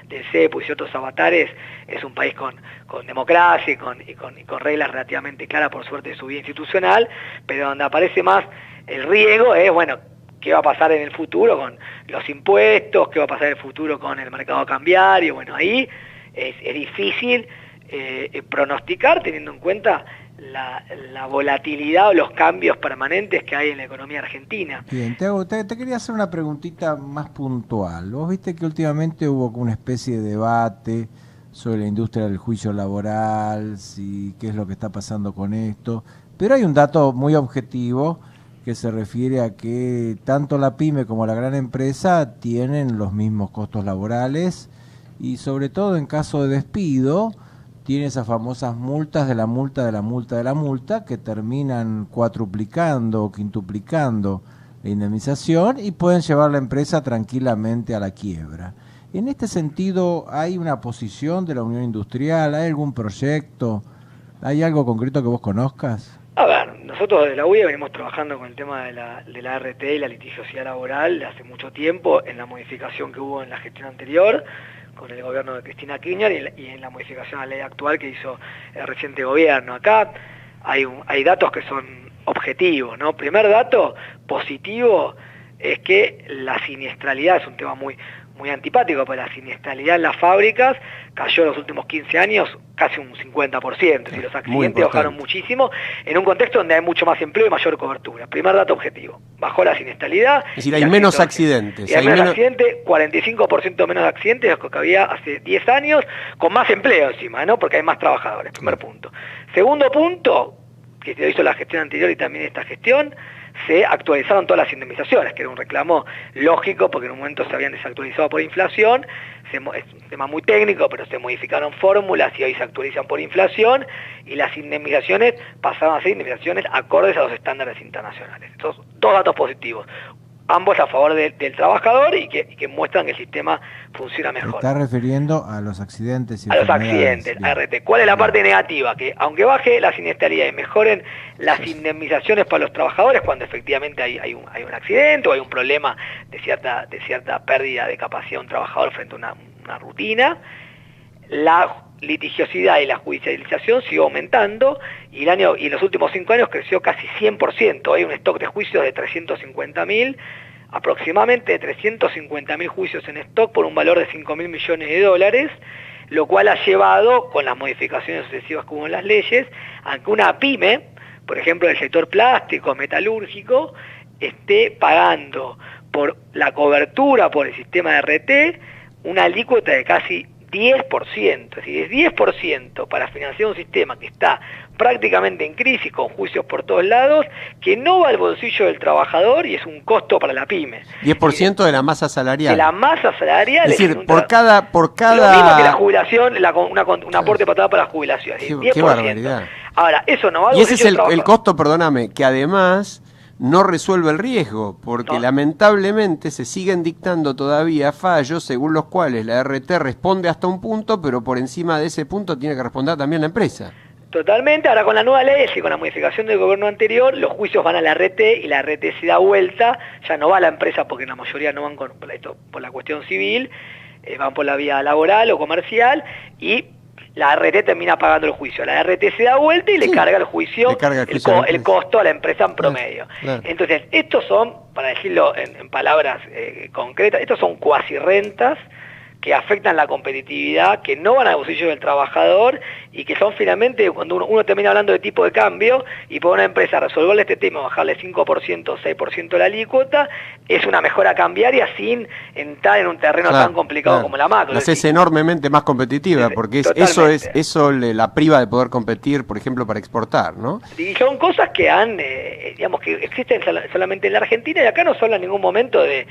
del CEPU y otros avatares, es un país con democracia y con reglas relativamente claras, por suerte, de su vida institucional, pero donde aparece más El riesgo es, bueno, qué va a pasar en el futuro con los impuestos, qué va a pasar en el futuro con el mercado cambiario. Bueno, ahí es difícil pronosticar teniendo en cuenta la volatilidad o los cambios permanentes que hay en la economía argentina. Bien, te quería hacer una preguntita más puntual. Vos viste que últimamente hubo una especie de debate sobre la industria del juicio laboral, si qué es lo que está pasando con esto, pero hay un dato muy objetivo que se refiere a que tanto la pyme como la gran empresa tienen los mismos costos laborales y sobre todo en caso de despido tiene esas famosas multas de la multa de la multa de la multa que terminan cuatruplicando o quintuplicando la indemnización y pueden llevar la empresa tranquilamente a la quiebra. En este sentido, ¿hay una posición de la Unión Industrial? ¿Hay algún proyecto? ¿Hay algo concreto que vos conozcas? A ver, nosotros desde la UIA venimos trabajando con el tema de la RT y la litigiosidad laboral hace mucho tiempo, en la modificación que hubo en la gestión anterior, con el gobierno de Cristina Kirchner y en la modificación a la ley actual que hizo el reciente gobierno. Acá hay datos que son objetivos, ¿no? Primer dato positivo es que la siniestralidad es un tema muy antipático, porque la siniestralidad en las fábricas cayó en los últimos 15 años casi un 50%, es decir, los accidentes bajaron muchísimo en un contexto donde hay mucho más empleo y mayor cobertura. Primer dato objetivo, bajó la siniestralidad. Es decir, hay menos accidentes. Y hay menos accidentes, 45% menos accidentes de lo que había hace 10 años, con más empleo encima, ¿no? Porque hay más trabajadores, primer punto. Segundo punto, que se hizo la gestión anterior y también esta gestión, se actualizaron todas las indemnizaciones, que era un reclamo lógico porque en un momento se habían desactualizado por inflación, es un tema muy técnico, pero se modificaron fórmulas y hoy se actualizan por inflación y las indemnizaciones pasaron a ser indemnizaciones acordes a los estándares internacionales. Estos dos datos positivos, ambos a favor del trabajador y que muestran que el sistema funciona mejor. ¿Te estás refiriendo a los accidentes? Y a los accidentes, RT. ¿Cuál es la parte negativa? Que aunque baje la siniestralidad y mejoren las indemnizaciones para los trabajadores cuando efectivamente hay un accidente o hay un problema de cierta pérdida de capacidad de un trabajador frente a una rutina, la litigiosidad y la judicialización siguió aumentando y en los últimos 5 años creció casi 100%. Hay un stock de juicios de 350.000, aproximadamente 350.000 juicios en stock por un valor de 5.000 millones de dólares, lo cual ha llevado, con las modificaciones sucesivas que hubo en las leyes, a que una pyme, por ejemplo del sector plástico, metalúrgico, esté pagando por la cobertura por el sistema de RT una alícuota de casi 10%, es decir, es 10% para financiar un sistema que está prácticamente en crisis, con juicios por todos lados, que no va al bolsillo del trabajador y es un costo para la pyme. 10% de la masa salarial. De la masa salarial. Es decir, por cada... Lo mismo que la jubilación, un aporte patado para la jubilación. 10%. Qué barbaridad. Ahora, eso no va al bolsillo del trabajador. Y ese es el costo, perdóname, que además no resuelve el riesgo, porque lamentablemente se siguen dictando todavía fallos según los cuales la RT responde hasta un punto, pero por encima de ese punto tiene que responder también la empresa. Totalmente, ahora con la nueva ley y con la modificación del gobierno anterior, los juicios van a la RT y la RT se da vuelta, ya no va a la empresa porque la mayoría no van por la cuestión civil, van por la vía laboral o comercial y la RT termina pagando el juicio. La RT se da vuelta y le carga el juicio, el costo a la empresa en promedio. Claro. Entonces, estos son, para decirlo en palabras concretas, estos son cuasi rentas que afectan la competitividad, que no van al bolsillo del trabajador y que son finalmente, cuando uno termina hablando de tipo de cambio y por una empresa resolverle este tema, bajarle 5% o 6% la alícuota, es una mejora cambiaria sin entrar en un terreno tan complicado como la macro. Es enormemente más competitiva, porque eso la priva de poder competir, por ejemplo, para exportar, ¿no? Y son cosas que digamos que existen solamente en la Argentina y acá no se habla en ningún momento de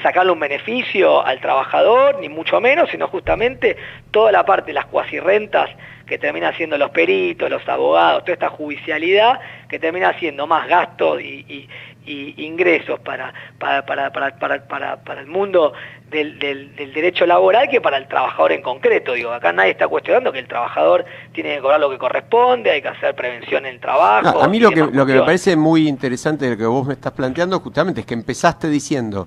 sacarle un beneficio al trabajador, ni mucho menos, sino justamente toda la parte de las cuasirrentas que termina siendo los peritos, los abogados, toda esta judicialidad que termina siendo más gastos y ingresos para el mundo del derecho laboral que para el trabajador en concreto. Digo, acá nadie está cuestionando que el trabajador tiene que cobrar lo que corresponde, hay que hacer prevención en el trabajo. No, a mí lo que me parece muy interesante de lo que vos me estás planteando justamente es que empezaste diciendo,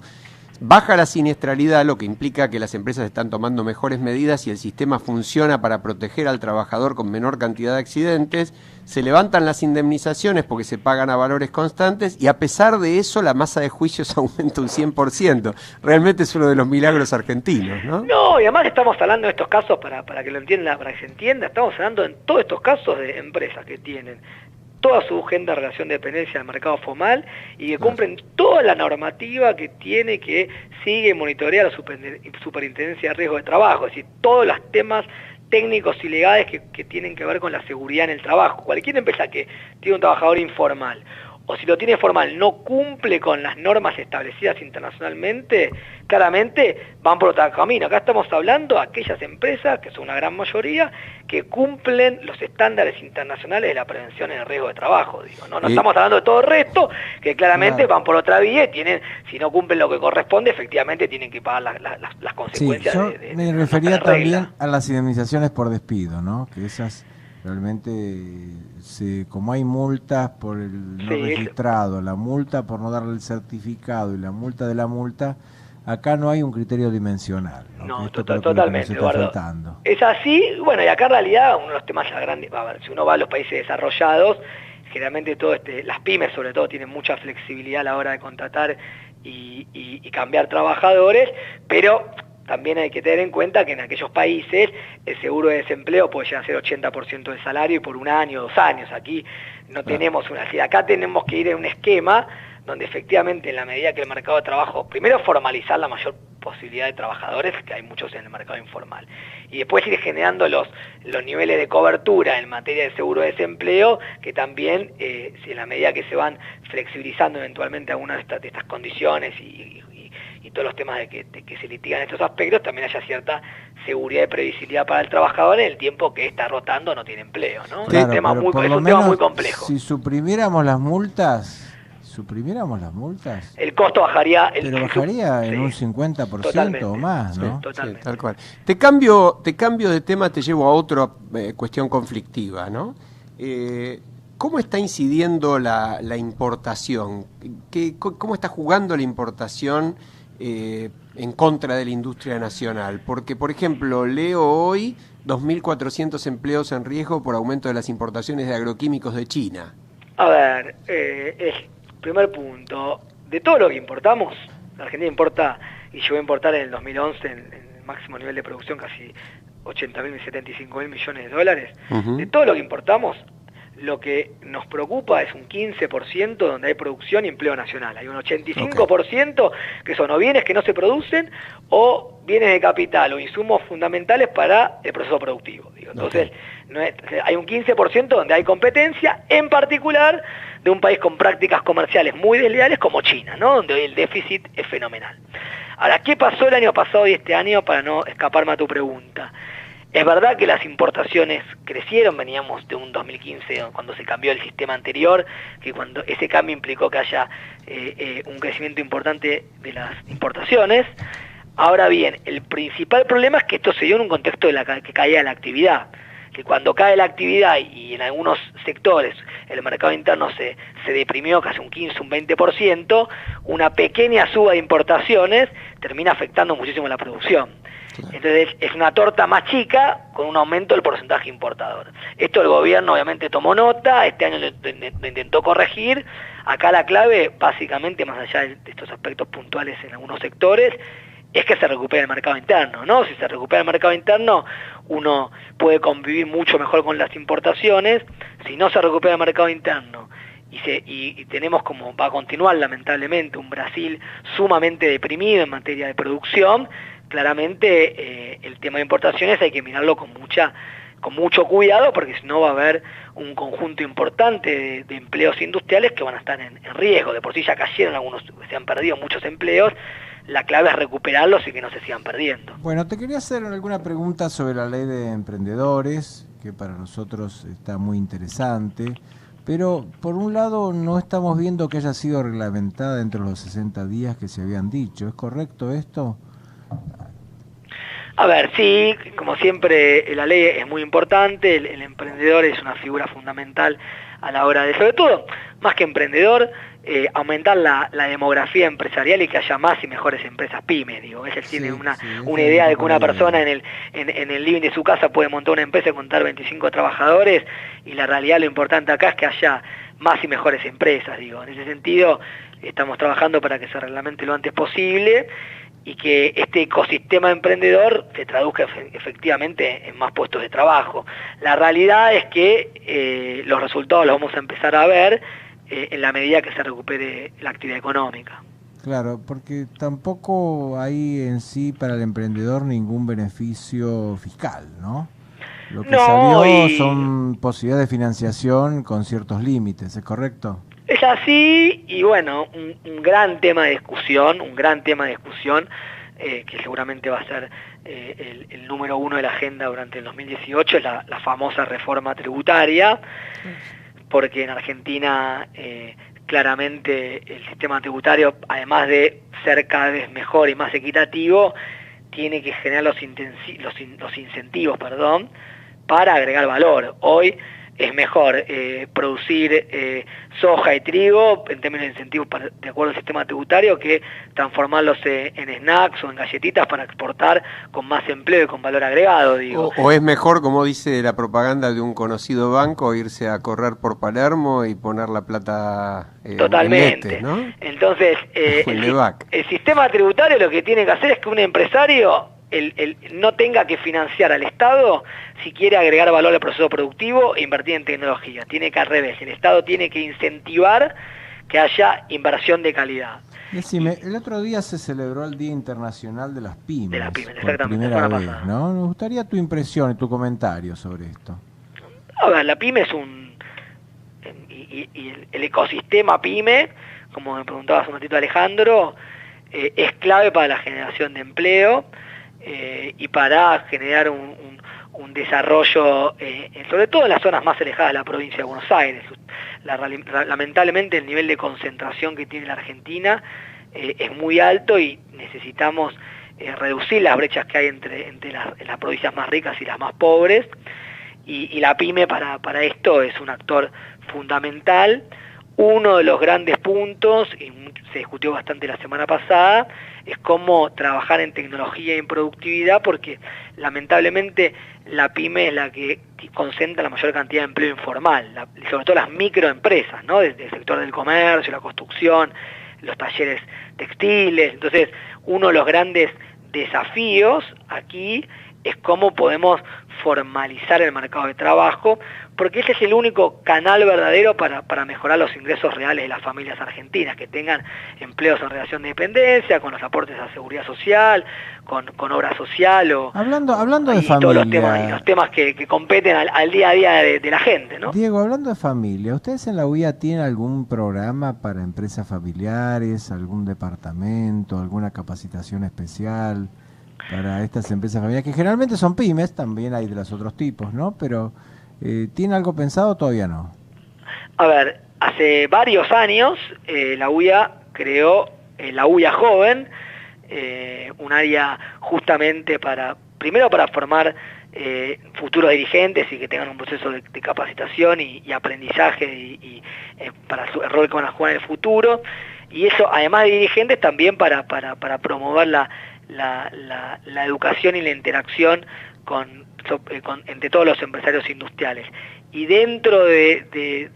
Baja la siniestralidad, lo que implica que las empresas están tomando mejores medidas y el sistema funciona para proteger al trabajador con menor cantidad de accidentes. Se levantan las indemnizaciones porque se pagan a valores constantes y a pesar de eso la masa de juicios aumenta un 100%. Realmente es uno de los milagros argentinos, ¿no? No, y además estamos hablando de estos casos, para que lo entienda, para que se entienda, estamos hablando en todos estos casos de empresas que tienen toda su agenda de relación de dependencia del mercado formal y que cumplen toda la normativa que tiene que sigue y monitorea la Superintendencia de Riesgo de Trabajo, es decir, todos los temas técnicos y legales que tienen que ver con la seguridad en el trabajo. Cualquier empresa que tiene un trabajador informal o si lo tiene formal no cumple con las normas establecidas internacionalmente, claramente van por otro camino. Acá estamos hablando de aquellas empresas, que son una gran mayoría, que cumplen los estándares internacionales de la prevención en el riesgo de trabajo. Digo, no estamos hablando de todo el resto, que claramente van por otra vía y tienen, si no cumplen lo que corresponde, efectivamente tienen que pagar las consecuencias. Sí, yo me refería también a las indemnizaciones por despido, ¿no? Que esas realmente, como hay multas por el no registrado, la multa por no darle el certificado y la multa de la multa, acá no hay un criterio dimensional. No, totalmente, Eduardo. Es así, bueno, y acá en realidad uno de los temas ya grandes, a ver, si uno va a los países desarrollados, generalmente las pymes sobre todo tienen mucha flexibilidad a la hora de contratar y cambiar trabajadores, pero también hay que tener en cuenta que en aquellos países el seguro de desempleo puede llegar a ser 80% del salario y por 1 año, 2 años. Aquí no tenemos acá tenemos que ir en un esquema donde efectivamente en la medida que el mercado de trabajo, primero formalizar la mayor posibilidad de trabajadores, que hay muchos en el mercado informal, y después ir generando los niveles de cobertura en materia de seguro de desempleo, que también, si en la medida que se van flexibilizando eventualmente algunas de estas condiciones y todos los temas de que se litigan estos aspectos, también haya cierta seguridad y previsibilidad para el trabajador en el tiempo que está rotando no tiene empleo, ¿no? Claro, es un tema muy complejo. Si suprimiéramos las multas, el costo bajaría, bajaría en un 50% totalmente, o más, ¿no? Sí, totalmente. Sí, tal cual. Te cambio de tema, te llevo a otra cuestión conflictiva, ¿no? ¿Cómo está incidiendo la importación? ¿Cómo está jugando la importación en contra de la industria nacional? Porque, por ejemplo, leo hoy 2.400 empleos en riesgo por aumento de las importaciones de agroquímicos de China. A ver, primer punto, de todo lo que importamos, la Argentina importa y llegó a importar en el 2011 en el máximo nivel de producción casi 80.000 y 75.000 millones de dólares. De todo lo que importamos, lo que nos preocupa es un 15% donde hay producción y empleo nacional. Hay un 85% que son o bienes que no se producen o bienes de capital o insumos fundamentales para el proceso productivo. Entonces, hay un 15% donde hay competencia, en particular de un país con prácticas comerciales muy desleales como China, ¿no? Donde hoy el déficit es fenomenal. Ahora, ¿qué pasó el año pasado y este año para no escaparme a tu pregunta? Es verdad que las importaciones crecieron, veníamos de un 2015 cuando se cambió el sistema anterior, que cuando ese cambio implicó que haya un crecimiento importante de las importaciones. Ahora bien, el principal problema es que esto se dio en un contexto de que caía la actividad, que cuando cae la actividad y en algunos sectores el mercado interno se deprimió casi un 15, un 20%, una pequeña suba de importaciones termina afectando muchísimo la producción. Entonces es una torta más chica con un aumento del porcentaje importador. Esto el gobierno obviamente tomó nota, este año lo intentó corregir. Acá la clave, básicamente, más allá de estos aspectos puntuales en algunos sectores, es que se recupere el mercado interno, ¿no? Si se recupera el mercado interno, uno puede convivir mucho mejor con las importaciones. Si no se recupera el mercado interno y tenemos, como va a continuar lamentablemente, un Brasil sumamente deprimido en materia de producción, claramente el tema de importaciones hay que mirarlo con mucho cuidado, porque si no va a haber un conjunto importante de empleos industriales que van a estar en riesgo. De por sí ya cayeron algunos, se han perdido muchos empleos. La clave es recuperarlos y que no se sigan perdiendo. Bueno, te quería hacer alguna pregunta sobre la ley de emprendedores, que para nosotros está muy interesante, pero por un lado no estamos viendo que haya sido reglamentada dentro de los 60 días que se habían dicho. ¿Es correcto esto? A ver, sí, como siempre la ley es muy importante, el emprendedor es una figura fundamental a la hora de, sobre todo, más que emprendedor, aumentar la demografía empresarial y que haya más y mejores empresas pymes, digo. Él tiene una idea de que una persona en el living de su casa puede montar una empresa y contar 25 trabajadores, y la realidad, lo importante acá es que haya más y mejores empresas, digo. En ese sentido, estamos trabajando para que se reglamente lo antes posible y que este ecosistema emprendedor se traduzca efectivamente en más puestos de trabajo. La realidad es que los resultados los vamos a empezar a ver en la medida que se recupere la actividad económica. Claro, porque tampoco hay en sí para el emprendedor ningún beneficio fiscal, ¿no? Lo que salió son posibilidades de financiación con ciertos límites, ¿es correcto? Es así, y bueno, un gran tema de discusión, que seguramente va a ser el número 1 de la agenda durante el 2018, es la famosa reforma tributaria, porque en Argentina claramente el sistema tributario, además de ser cada vez mejor y más equitativo, tiene que generar los incentivos, para agregar valor. Hoy es mejor producir soja y trigo en términos de incentivos de acuerdo al sistema tributario que transformarlos en snacks o en galletitas para exportar con más empleo y con valor agregado, digo. O es mejor, como dice la propaganda de un conocido banco, irse a correr por Palermo y poner la plata totalmente, en ¿no? Entonces, el sistema tributario lo que tiene que hacer es que un empresario no tenga que financiar al Estado si quiere agregar valor al proceso productivo e invertir en tecnología. Tiene que al revés, el Estado tiene que incentivar que haya inversión de calidad. Decime, el otro día se celebró el Día Internacional de las Pymes. De las pymes, por exactamente, primera vez, ¿no? Me gustaría tu impresión y tu comentario sobre esto. A ver, la pyme es el ecosistema pyme, como me preguntaba hace un ratito Alejandro, es clave para la generación de empleo, y para generar un desarrollo, sobre todo en las zonas más alejadas de la provincia de Buenos Aires. Lamentablemente el nivel de concentración que tiene la Argentina es muy alto y necesitamos reducir las brechas que hay entre las provincias más ricas y las más pobres, y la pyme para esto es un actor fundamental. Uno de los grandes puntos, y se discutió bastante la semana pasada, es cómo trabajar en tecnología y en productividad, porque lamentablemente la pyme es la que concentra la mayor cantidad de empleo informal, sobre todo las microempresas, ¿no? Desde el sector del comercio, la construcción, los talleres textiles. Entonces, uno de los grandes desafíos aquí es cómo podemos formalizar el mercado de trabajo, porque ese es el único canal verdadero para mejorar los ingresos reales de las familias argentinas, que tengan empleos en relación de dependencia, con los aportes a seguridad social, con obra social, hablando de familia, todos los temas que competen al día a día de la gente, ¿no? Diego, hablando de familia, ¿ustedes en la UIA tienen algún programa para empresas familiares, algún departamento, alguna capacitación especial para estas empresas familiares, que generalmente son pymes? También hay de los otros tipos, ¿no? Pero ¿tiene algo pensado o todavía no? A ver, hace varios años la UIA creó la UIA Joven, un área justamente primero para formar futuros dirigentes y que tengan un proceso de capacitación y aprendizaje y para el rol que van a jugar en el futuro, y eso además de dirigentes también para promover la educación y la interacción entre todos los empresarios industriales. Y dentro de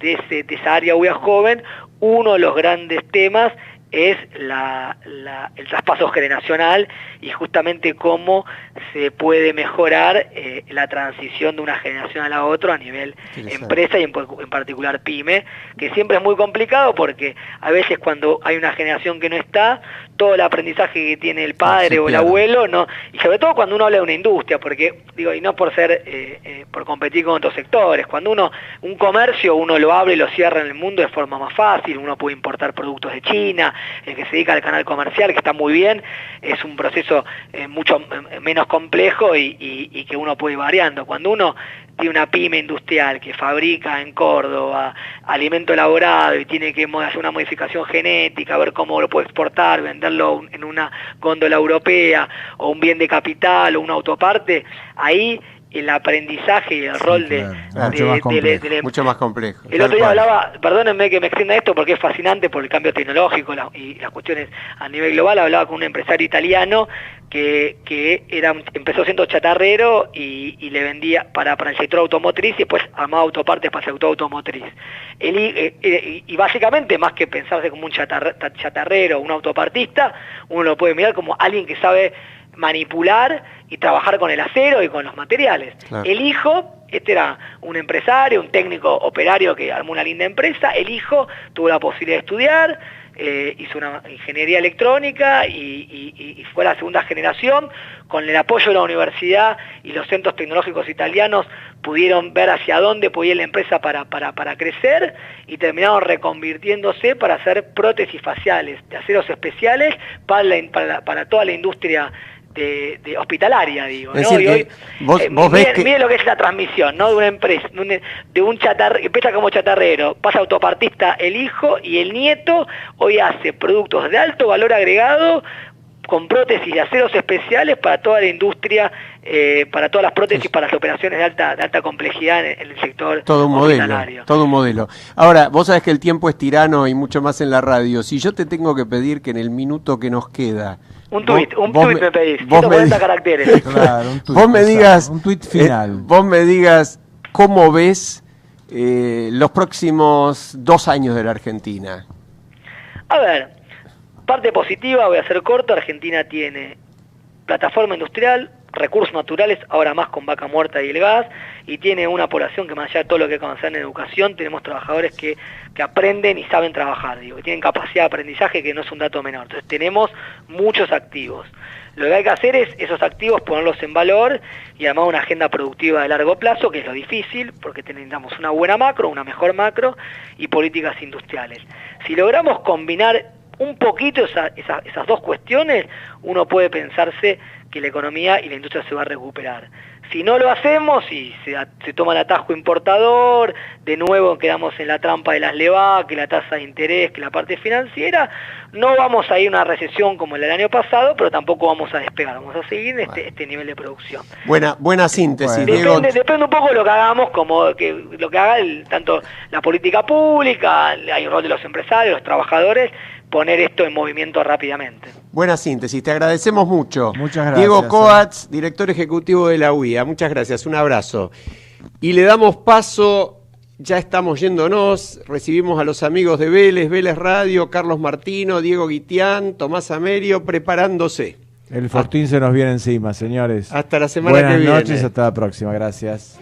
esa área UIA Joven, uno de los grandes temas es el traspaso generacional y justamente cómo se puede mejorar la transición de una generación a la otra a nivel empresa y en particular pyme, que siempre es muy complicado porque a veces cuando hay una generación que no está, todo el aprendizaje que tiene el padre o el abuelo, no, y sobre todo cuando uno habla de una industria, porque digo, y no por por competir con otros sectores, cuando un comercio uno lo abre y lo cierra en el mundo de forma más fácil, uno puede importar productos de China, el que se dedica al canal comercial, que está muy bien, es un proceso mucho menos complejo y que uno puede ir variando. Cuando uno tiene una pyme industrial que fabrica en Córdoba alimento elaborado y tiene que hacer una modificación genética, ver cómo lo puede exportar, venderlo en una góndola europea o un bien de capital o una autoparte, ahí el aprendizaje y el rol de mucho más complejo. El otro día hablaba, perdónenme que me extienda esto porque es fascinante por el cambio tecnológico y las cuestiones a nivel global. Hablaba con un empresario italiano que empezó siendo chatarrero y le vendía para el sector automotriz y después armaba autopartes para el sector automotriz. Y básicamente, más que pensarse como un chatarrero o un autopartista, uno lo puede mirar como alguien que sabe manipular y trabajar con el acero y con los materiales. Claro. El hijo, era un empresario, un técnico operario que armó una linda empresa. El hijo tuvo la posibilidad de estudiar, hizo una ingeniería electrónica y fue la segunda generación. Con el apoyo de la universidad y los centros tecnológicos italianos pudieron ver hacia dónde podía ir la empresa para crecer y terminaron reconvirtiéndose para hacer prótesis faciales de aceros especiales para toda la industria de hospitalaria, digo, ¿no? Es decir, y hoy, vos ves que... mire lo que es la transmisión, ¿no? De una empresa, de un chatarrero, empieza como chatarrero, pasa autopartista el hijo y el nieto, hoy hace productos de alto valor agregado con prótesis de aceros especiales para toda la industria, para todas las prótesis, para las operaciones de alta complejidad en el sector hospitalario. Todo un modelo. Ahora, vos sabés que el tiempo es tirano y mucho más en la radio. Si yo te tengo que pedir que en el minuto que nos queda... Un tuit me pedís, 140 caracteres. Claro, un tuit. Vos me digas... Un tuit final. Vos me digas cómo ves los próximos 2 años de la Argentina. A ver, parte positiva, voy a ser corto. Argentina tiene plataforma industrial, recursos naturales, ahora más con Vaca Muerta y el gas, y tiene una población que más allá de todo lo que hay que avanzar en educación, tenemos trabajadores que aprenden y saben trabajar, digo, que tienen capacidad de aprendizaje, que no es un dato menor. Entonces tenemos muchos activos. Lo que hay que hacer es esos activos ponerlos en valor y además una agenda productiva de largo plazo, que es lo difícil, porque necesitamos una buena macro, una mejor macro y políticas industriales. Si logramos combinar un poquito esas dos cuestiones, uno puede pensarse que la economía y la industria se va a recuperar. Si no lo hacemos y se toma el atajo importador, de nuevo quedamos en la trampa de las LEVAC, que la tasa de interés, que la parte financiera, no vamos a ir a una recesión como el año pasado, pero tampoco vamos a despegar, vamos a seguir en este nivel de producción. Buena síntesis, Diego. Depende un poco de lo que hagamos, como lo que haga tanto la política pública, hay un rol de los empresarios, los trabajadores, poner esto en movimiento rápidamente. Buena síntesis, te agradecemos mucho. Muchas gracias. Diego Coats, director ejecutivo de la UIA, muchas gracias, un abrazo. Y le damos paso, ya estamos yéndonos, recibimos a los amigos de Vélez Radio, Carlos Martino, Diego Guitián, Tomás Amerio, preparándose. El Fortín se nos viene encima, señores. Hasta la semana que viene. Buenas noches, hasta la próxima, gracias.